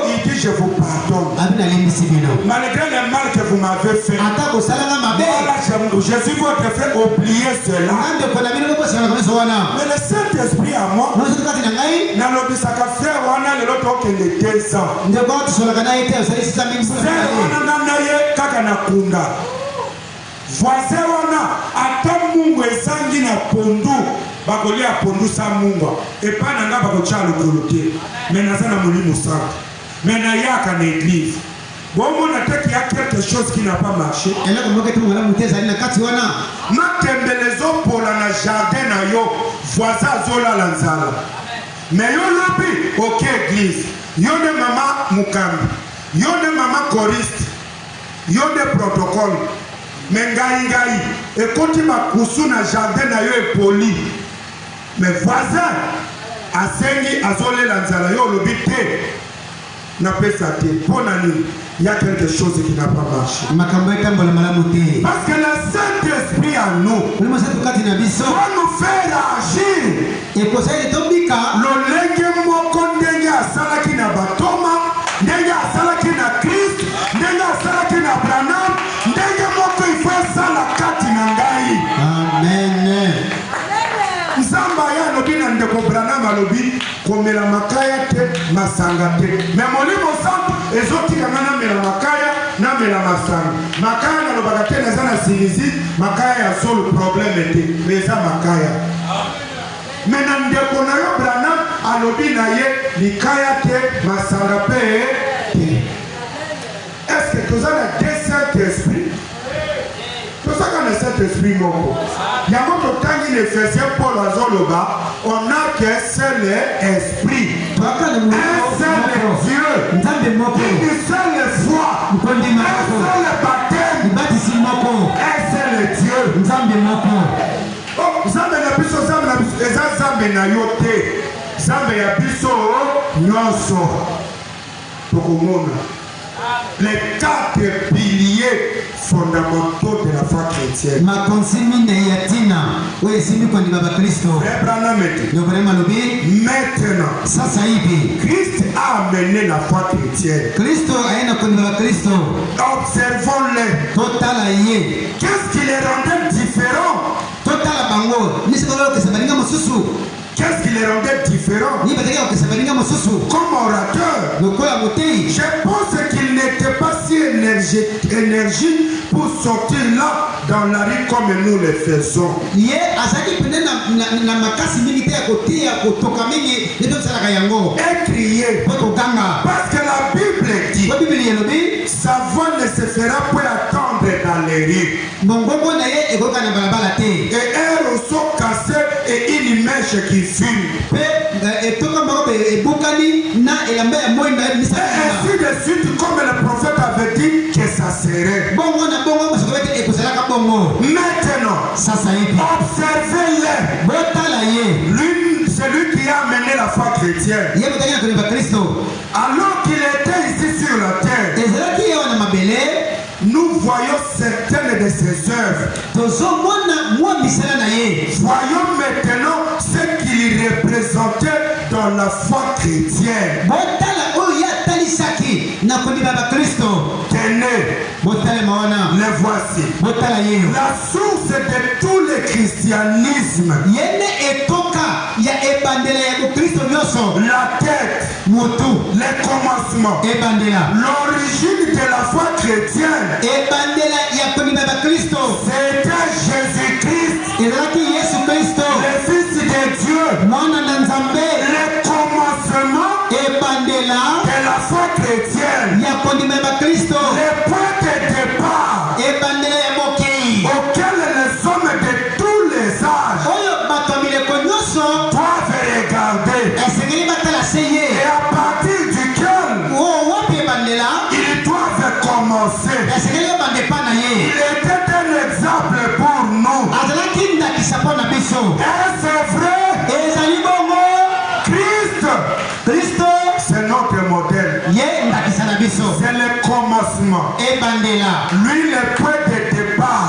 Speaker 2: il dit je vous pardonne malgré les mal que vous m'avez fait. Je suis votre frère, oubliez cela. Mais le Saint-Esprit à moi n'a l'obisaka frère wana le l'autre que les 200 voisin wana ata mungu esangi na pondu bakolia pondu sa mungu epa nanga bakocha lokolote mais naza na molimo santo mais na yaka na église bon on a peut-être quelque chose qui n'a pas marché matembelezo pola na jardin na yo voisin zola la nzala mais yo lobi ok église yo de mama mukambi yo de mama choriste yo de protocole mais ngai et quand il m'a cousu na jardin na yo et poli mais voisin asengi azole la nzala yo lobi te na pesa te ponani il y a quelque chose qui n'a pas marché parce que le Saint-Esprit en nous va nous faire agir lolenge moko ndenge asalaki na batoma ndenge asalaki na Christ ndenge asalaki na Branham ndenge moko ifo esala kati na ngai. Amen. Nzamba ya lobi na ndeko Branham alobi komela makaya te masanga te mais molimo santo ezotika ngana mela makaya na mela masanga makaya na lobaka te na zana silizi makaya ya solo problème te mais ça makaya. Mais na ndeko na yo Branham alobi na ye likaya te masanga pe te. Est-ce que tu as le Saint-Esprit? Tu as le Saint-Esprit moko. Yango totangi l'Éphésiens Paul azoloba, on n'a qu'un seul esprit. Un seul Dieu. Une seule foi. Un seul baptême. Un seul Dieu. Oh, Zambe na biso, eza Zambe na yo te. Zambe ya biso nyonso. Tokomona. Les 4 piliers fondamentaux de la foi chrétienne. Maintenant, Christ a amené la foi chrétienne. Observons-les. Qu'est-ce qui les rendait différents? Qu'est-ce qui les rendait différents? Comme orateur, je pense qu'il n'était pas si énergique pour sortir là dans la rue comme nous le faisons. Et crier. Parce que la Bible dit, sa voix ne se fera pas attendre dans les rues. Et un rosseau cassé et une mèche qui fume. Et ainsi de suite, comme le prophète avait dit que ça serait. Maintenant, observez-les. Celui qui a amené la foi chrétienne. Alors qu'il était ici sur la terre, nous voyons certaines de ses œuvres. Voyons maintenant ce qu'il représentait dans la foi chrétienne. Tenez, les voici. La source de tout le christianisme. La tête, les commencements, l'origine de la foi chrétienne, c'était Jésus-Christ, le Fils de Dieu. Le commencement de la foi chrétienne, le point de départ auquel les hommes de tous les âges doivent regarder, et à partir duquel ils doivent commencer. Il était un exemple pour nous. Et c'est vrai, Christ, c'est notre modèle. C'est le commencement. Lui, le point de départ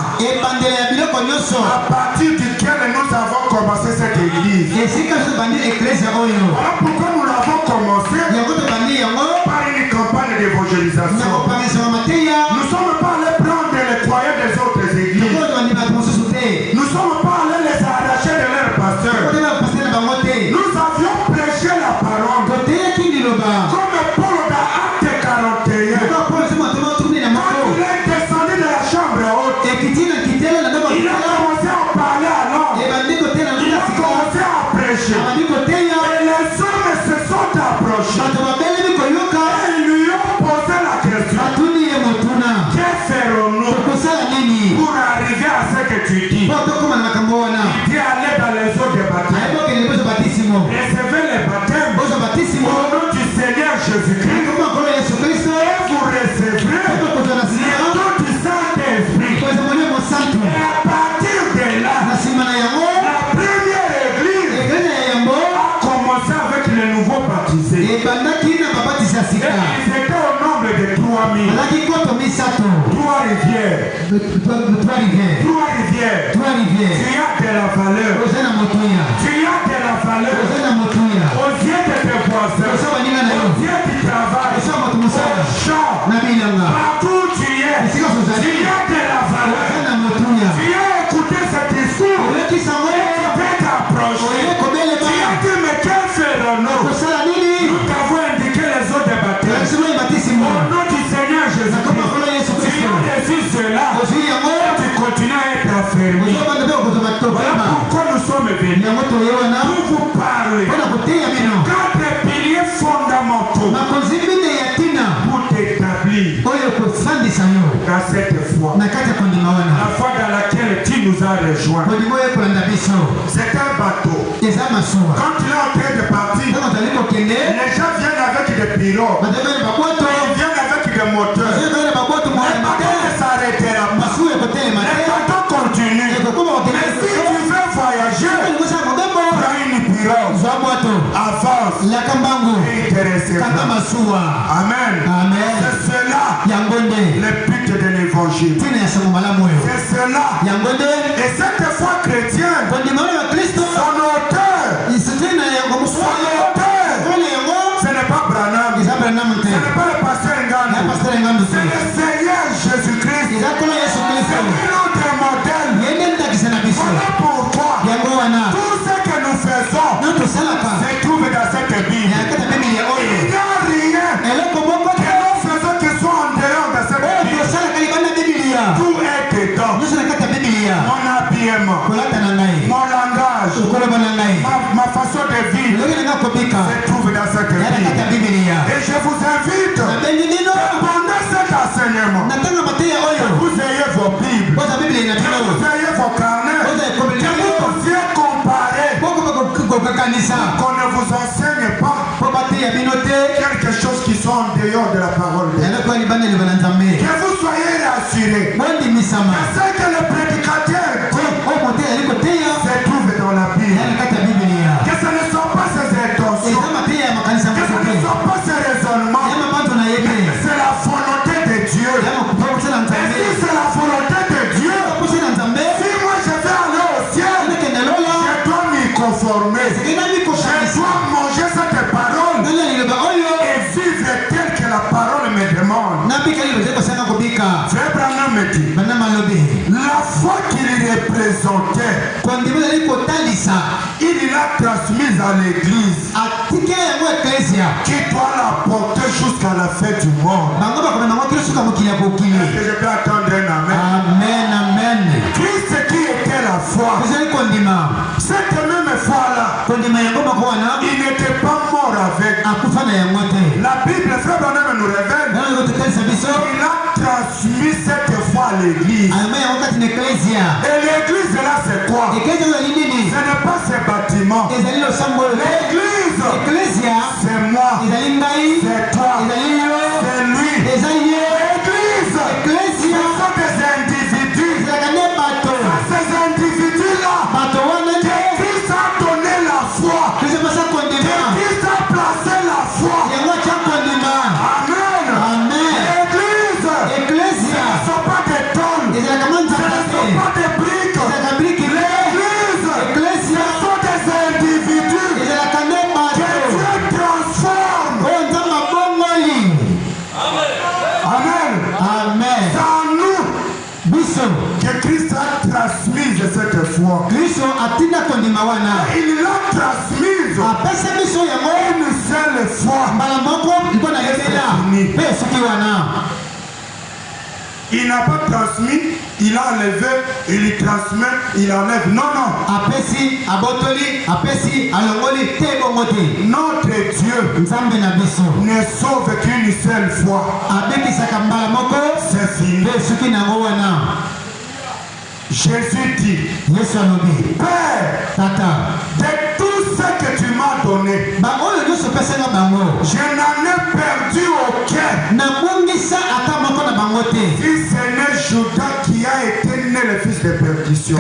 Speaker 2: à partir duquel nous avons commencé cette église. Voilà pourquoi nous l'avons commencé par une campagne d'évangélisation. Nous ne sommes pas allés prendre les croyants des autres églises. Nous ne sommes pas allés les arracher de leurs pasteurs. Nous avions prêché la parole. Comme Paul dans Acte 41. Quand il est descendu de la chambre haute, il a commencé à parler alors. Il a commencé à prêcher. Et les hommes se sont approchés. Et ils lui ont posé la question. Que ferons-nous pour arriver à ce que tu dis? Il dit aller dans les eaux de baptême. Recevez les baptêmes au nom du Seigneur Jésus-Christ. Et vous recevrez le don du Saint-Esprit. Et à partir de là, la première église a commencé avec les nouveaux baptisés. Et ils étaient au nombre de 3000. 3 rivières. 3 rivières. Tu as de la valeur. Tu as de la valeur. Aux yeux de tes voisins. Aux yeux du travail. Au champ. Partout tu es. Tu as de la valeur. Tu as écouté cet discours. Et tu peux t'approcher. Tu as dit mais quel ferons-nous? Nous t'avons indiqué les eaux de baptême. Au nom du Seigneur Jésus-Christ. Tu as déçu cela. Tu continues à être affermi. Voilà pourquoi nous sommes venus pour vous parler. 4 piliers fondamentaux pour t'établir dans cette foi. La foi dans laquelle nous a rejoints. C'est un bateau. Quand il est en train de partir, les gens viennent avec des pirogues. Ils viennent avec des moteurs. Le bateau ne s'arrêtera pas. Le bateau continue. Et si tu veux voyager, prends une pirogue. Avance. Et il te recevra. Amen. C'est cela le but de l'évangile. C'est cela. Et cette foi chrétienne, son auteur, ce n'est pas Branham, ce n'est pas le pasteur Ngandou, c'est le Seigneur Jésus-Christ. C'est notre modèle. Voilà pourquoi tout ce que nous faisons se trouve dans cette Bible. Il n'y a rien que nous faisons qui soit en dehors de cette Bible. Tout est dedans. Mon habillement, mon langage, ma façon de vivre se trouve dans cette Bible. Et je vous invite, pendant cet enseignement, que vous ayez vos Bibles, que vous ayez vos carnets, que vous puissiez comparer, qu'on ne vous enseigne pas quelque chose qui soit en dehors de la parole de Dieu. Que vous soyez rassurés. C'est que le prédicateur se trouve dans la Bible. Que ce ne soit pas ses intentions, que ce ne soit pas ses raisonnements, mais c'est la volonté de Dieu. Et si c'est la volonté de Dieu, si moi je vais aller au ciel, je dois m'y conformer. Je dois manger cette parole et vivre tel que la parole me demande. Frère Branham me dit, la foi qu'il représentait, il l'a transmise à l'église, qui doit la porter jusqu'à la fin du monde. Est-ce que je peux attendre un amen? Christ qui était la foi, cette même foi-là, il n'était pas mort avec. La Bible, frère Branham nous révèle, il a transmis cette foi à l'église. Et l'église là, c'est quoi? Ce n'est pas ces bâtiments. L'église, c'est moi, c'est toi, c'est lui. L'église, ce sont des individus. Ces individus-là, Christ a donné la foi. Christ a placé la foi. L'église, ce ne sont pas des tonnes, ce ne sont pas des briques. L'église, ce sont des individus que Dieu transforme. Amen. C'est en nous que Christ a transmis cette foi. Il l'a transmise une seule fois. Il n'a pas transmis, il a enlevé, il transmet, il enlève. Non. Notre Dieu ne sauve qu'une seule fois. C'est fini. Jésus dit, Père, de tout ce que tu m'as donné, je n'en ai perdu aucun. Si ce n'est Judas qui a été né le fils de perdition.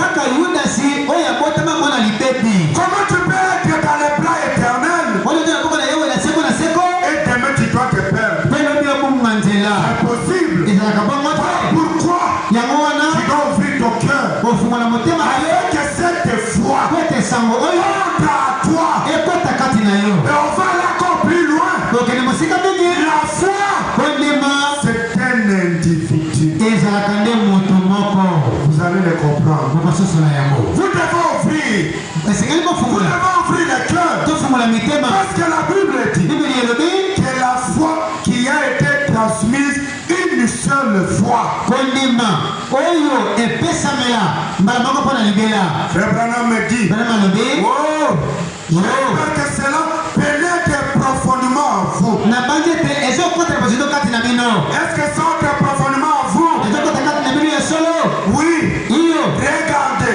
Speaker 2: Comment tu peux être dans les plans éternels et demain tu dois te perdre? C'est possible. Pourquoi tu dois ouvrir ton cœur avec cette foi? Honte à toi. Et on va là encore plus loin. La foi, c'est un individu. Vous allez le comprendre. Vous devez ouvrir. Vous devez ouvrir le cœur. Parce que la Bible dit que la foi qui a été transmise une seule fois. Frère Branham me dit, j'espère que cela pénètre profondément en vous. Est-ce que ça entre profondément en vous? Oui. Regardez.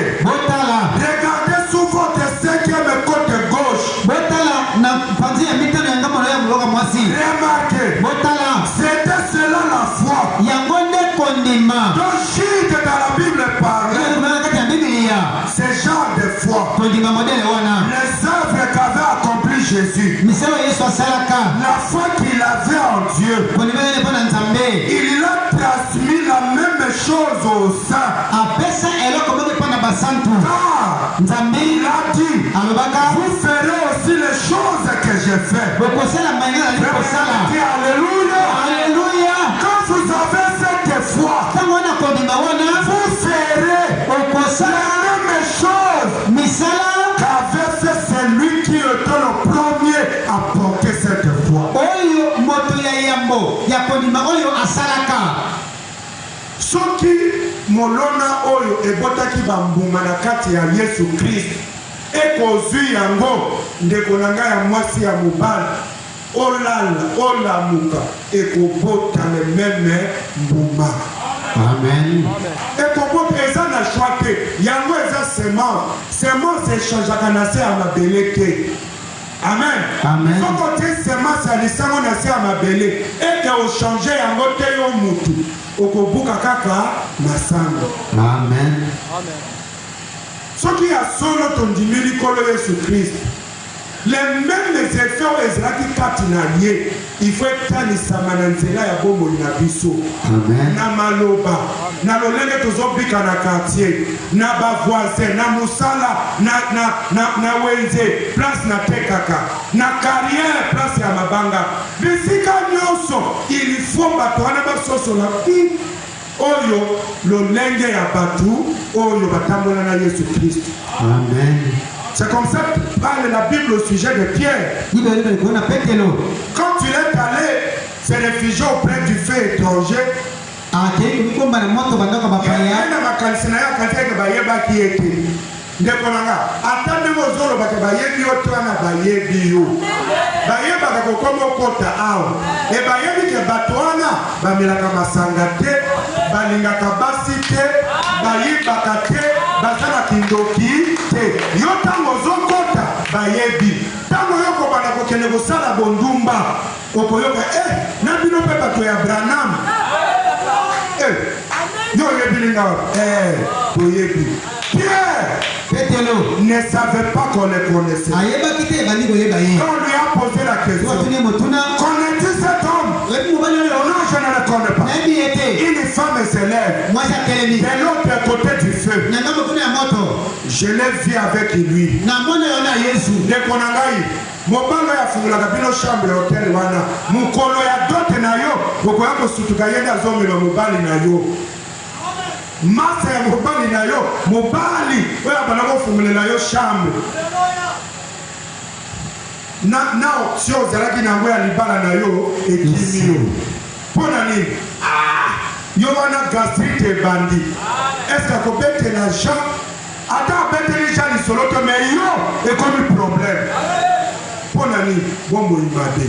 Speaker 2: œuvres qu'avait accompli Jésus, la foi qu'il avait en Dieu, il a transmis la même chose aux saints. Il a dit, vous ferez aussi les choses que j'ai faites. Alléluia. Quand vous avez cette foi, vous ferez la même chose qu'avait fait celui qui était le premier à porter cette foi. Soki molona oyo ebotaki bambuma na kati ya Yesu Christ ekozwi yango ndeko na ngai ya mwasi ya mobali olala olamuka ekobota le meme mbuma. Amen. Ekobota eza na choix te yango eza semence echangeaka na se ya mabele te. Amen. Amen. Soko te semence ya lisango na se ya mabele eke ochange yango te yo mutu okobuka kaka masango. Amen. Amen. Soki ya solo tondimi likolo Yesu Christ, les mêmes effets aux Ezraki katinalié, il faut être na nzela ya bomoi na biso. Amen. Na maloba, na lolenge tozobika na quartier, na ba voisin, na musala, na wenze, place na tekaka, na carrière, place ya mabanga. Bisika nyonso, il faut batwana basoso la oyo lolenge ya batu, oyo batambola na Yesu Christ. Amen. C'est comme ça que parle la Bible au sujet de Pierre. Quand il est allé se réfugier auprès du feu étranger, bayebi tango yoko bana kokene kosala bondumba okoyoka na bino pe bato ya Branham yo yebilinga boyebi Pierre Pételo ne savait pas qu'on le connaissait. Quand on lui a posé la question, connais-tu cet homme? Non, je ne le connais pas. Une femme se lève de l'autre côté du feu. Je l'ai vu avec lui. Mobalo ya fungula bino chambre hotel wana mukolo ya dote na yo bokoya kosutuka yenda zomelo mobali na yo masa ya mobali na yo mobali oya bana ko fungulela yo chambre na option zalaki na ngoya libala na yo ekimio pona nini yo wana gastrite bandi est-ce que bete na Jean ata bete ni Jean lisolo to mais yo e comme problème pona nini bombo imade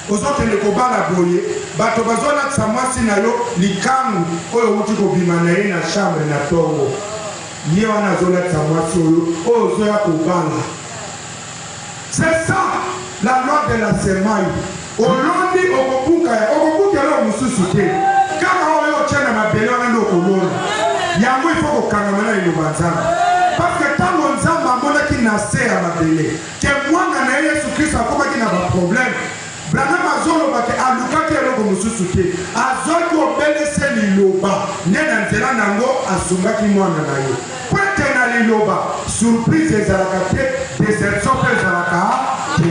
Speaker 2: ozokende kobala boye bato bazolakisa mwasi na yo likangu oyo wuti kobima na ye na chambre na tongo ye wana azolakisa mwasi oyo ozoya kobala. C'est ça la loi de la semaille. Olondi okobuka lo mususu te kaka oyo chena mabele wana ndo kolona yango ifo kokanga na iloba nzambe parce que tango nzambe amonaki na se ya mabele ke mwanga na Yesu Kristo akomaki na ba problème Branham azoloba ke alukaki eloko mosusu te azoki obelese liloba nde na nzela nango asungaki mwana na ye kwete na liloba surprise ezalaka te déception mpe ezalaka te.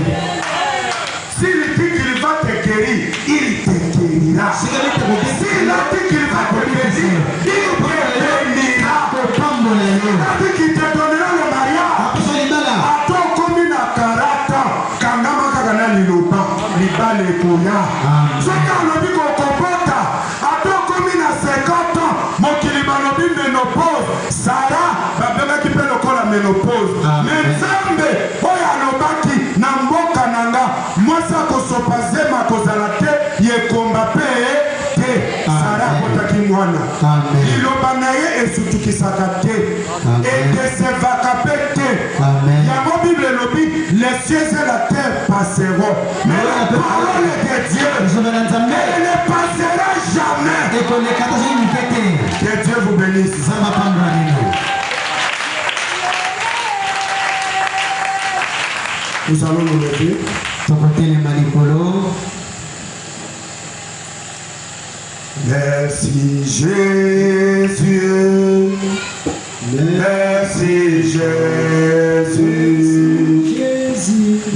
Speaker 2: S'il dit qu'il va te guérir, il te guérira. S'il a dit qu'il va te bénir, il te bénira. Il a dit qu'il te donnera le mariage. Attends comme une karata, kangama kagana liloba, libale koya. Ce qu'on a dit qu'on comporte, attends comme une 50 ans, mon kilibanobi ménopause, Sarah, babema qui peut le col la ménopause. Mais Zambe, oya lobaki, namboka nanga, moi ça kosopazema kozala te, ye komba pe te, Sarah kotaki mwana. Liloba na ye esutukisaka te, etesevaka pe te. Yango Bible lobi, les cieux et la terre passeront, mais la parole de Dieu, elle ne passera jamais. Que Dieu vous bénisse. Nous allons nous lever. Merci Jésus. Merci Jésus.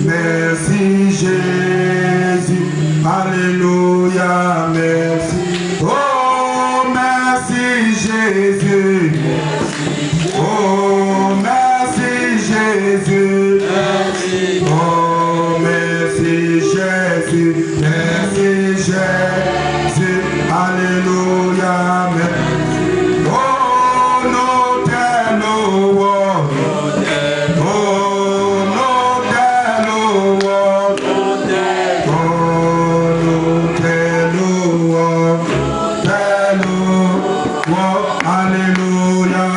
Speaker 2: Merci Jésus. Alléluia. Merci. Oh, merci Jésus. Oh, merci Jésus. Oh, merci Jésus. Merci Jésus. Alléluia. Merci. Oh, nous t'élouons. Oh, nous t'élouons. Oh, nous t'élouons. T'élouons. Alléluia.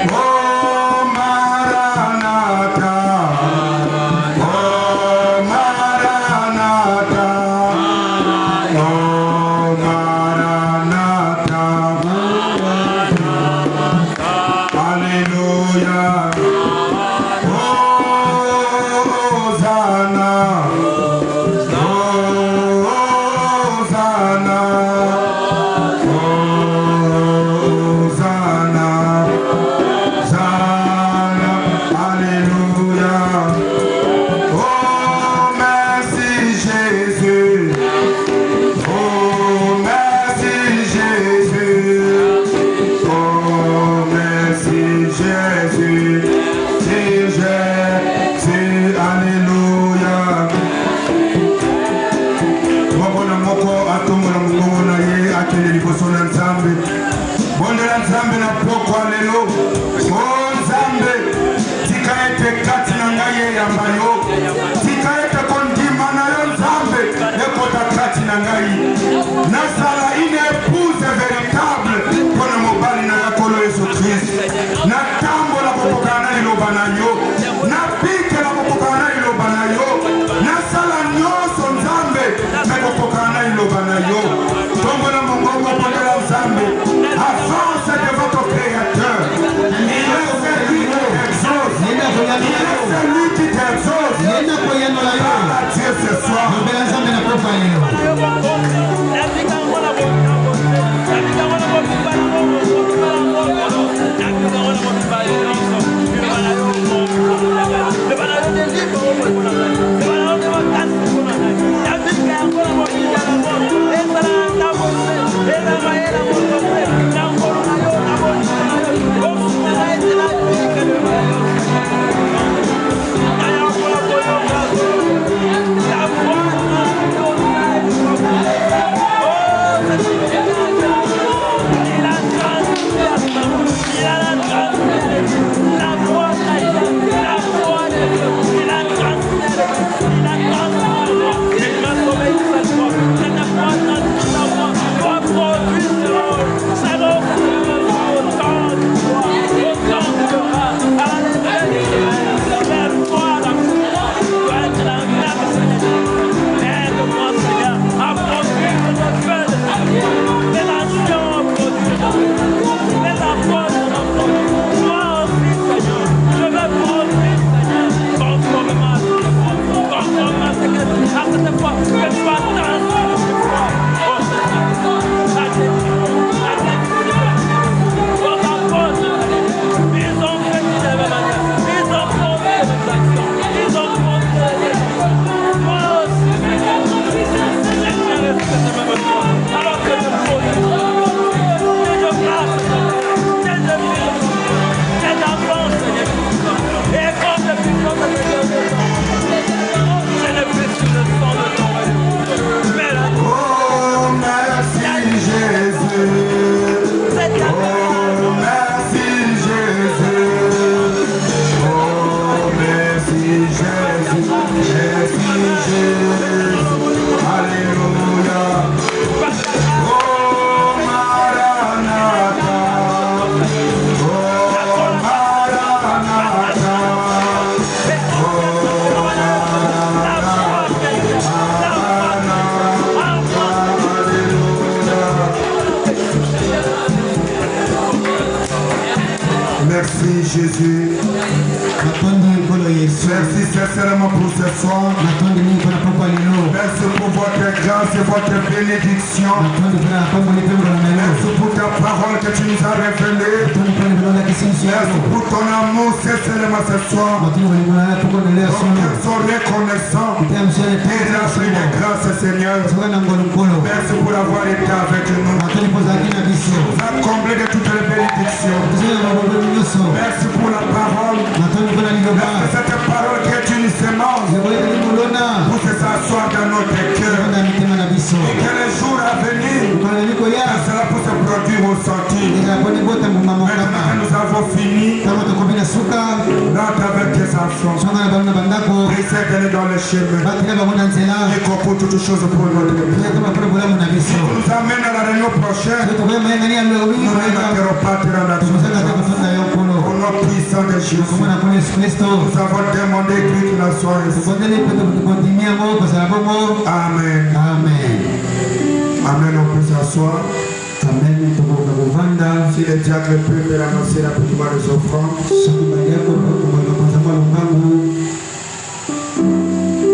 Speaker 2: Oh, Maranatha. Oh, Maranatha. Oh, Maranatha. Alléluia. Oh, Hosanna. Oh, Hosanna. Hosanna. Hosanna. Alléluia. Oh, merci Jésus. Oh, merci Jésus. Oh, merci Jésus. C'est Jésus. Alléluia. Wabona moko atombola mugongo na ye akende liboso na Nzambe. Bondela Nzambe na poko lelo. Oh Nzambe, tika ete kati na ngai eyamba yo. Tika ete kondima na yo Nzambe ekota kati na ngai. Nasala une épouse véritable mpona mobali na ya Nkolo Yesu Kristo. Natambola kokokana na liloba na yo. Napikela kokokana na liloba na yo. Nasala nyonso Nzambe mekokokana na liloba na yo. Tombola mongongo pondela Nzambe. Avance devant ton Créateur. Il est celui qui t'exauce. Il est celui qui t'exauce. Parle à Dieu ce soir.
Speaker 5: Le
Speaker 2: Merci sincèrement pour ce soir. Merci pour votre grâce et votre bénédiction. Merci pour ta parole que tu nous as révélée. Merci pour ton amour sincèrement ce soir. Nos cœurs sont reconnaissants et remplis de grâce, Seigneur. Merci pour avoir été avec nous. Nous a comblé de toutes les bénédictions. Merci pour la parole. Merci cette parole qui est une semence pour se s'asseoir dans notre cœur. Et que les jours à venir, cela peut se produire au sortir. Maintenant que nous avons fini, rentre avec tes enfants. Précède-les dans le chemin. Et comprends toutes choses pour notre vie. Nous amène à la réunion prochaine. Nous ne manquerons pas de rendre au nom puissant de Jésus. Nous avons demandé que la soirée. Amen.
Speaker 4: Amen.
Speaker 2: Amen. On peut s'asseoir.
Speaker 4: Amen.
Speaker 2: Si le diable peut ramasser la plupart des offrandes.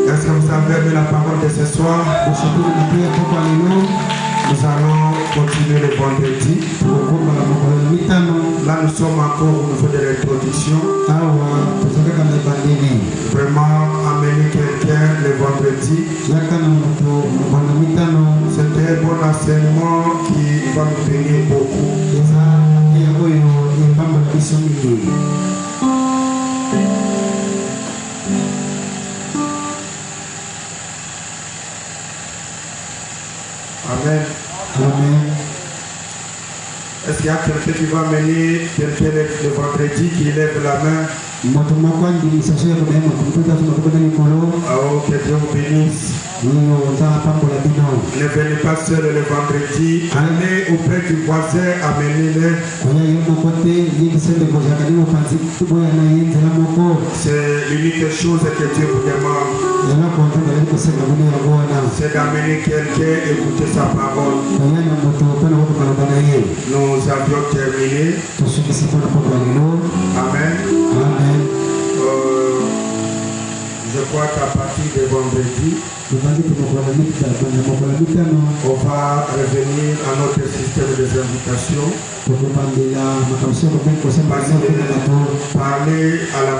Speaker 2: Est-ce que vous avez aimé la parole de ce soir? Nous allons continuer le vendredi. Là, nous sommes encore au niveau de l'introduction. Vraiment, amener quelqu'un le vendredi. C'était un bon enseignement qui va nous bénir beaucoup. Amen.
Speaker 4: Amen.
Speaker 2: Est-ce qu'il y a quelqu'un qui va mener quelqu'un le vendredi qui lève la main?
Speaker 4: Oh,
Speaker 2: que Dieu vous bénisse. Ne venez pas seul le vendredi. Allez auprès du voisin, amenez-le. C'est l'unique chose que Dieu vous demande. C'est d'amener quelqu'un, écouter sa parole. Nous avions terminé. Amen.
Speaker 4: Amen.
Speaker 2: Je crois qu'à partir de vendredi, on va revenir à notre système des invitations. Parler à la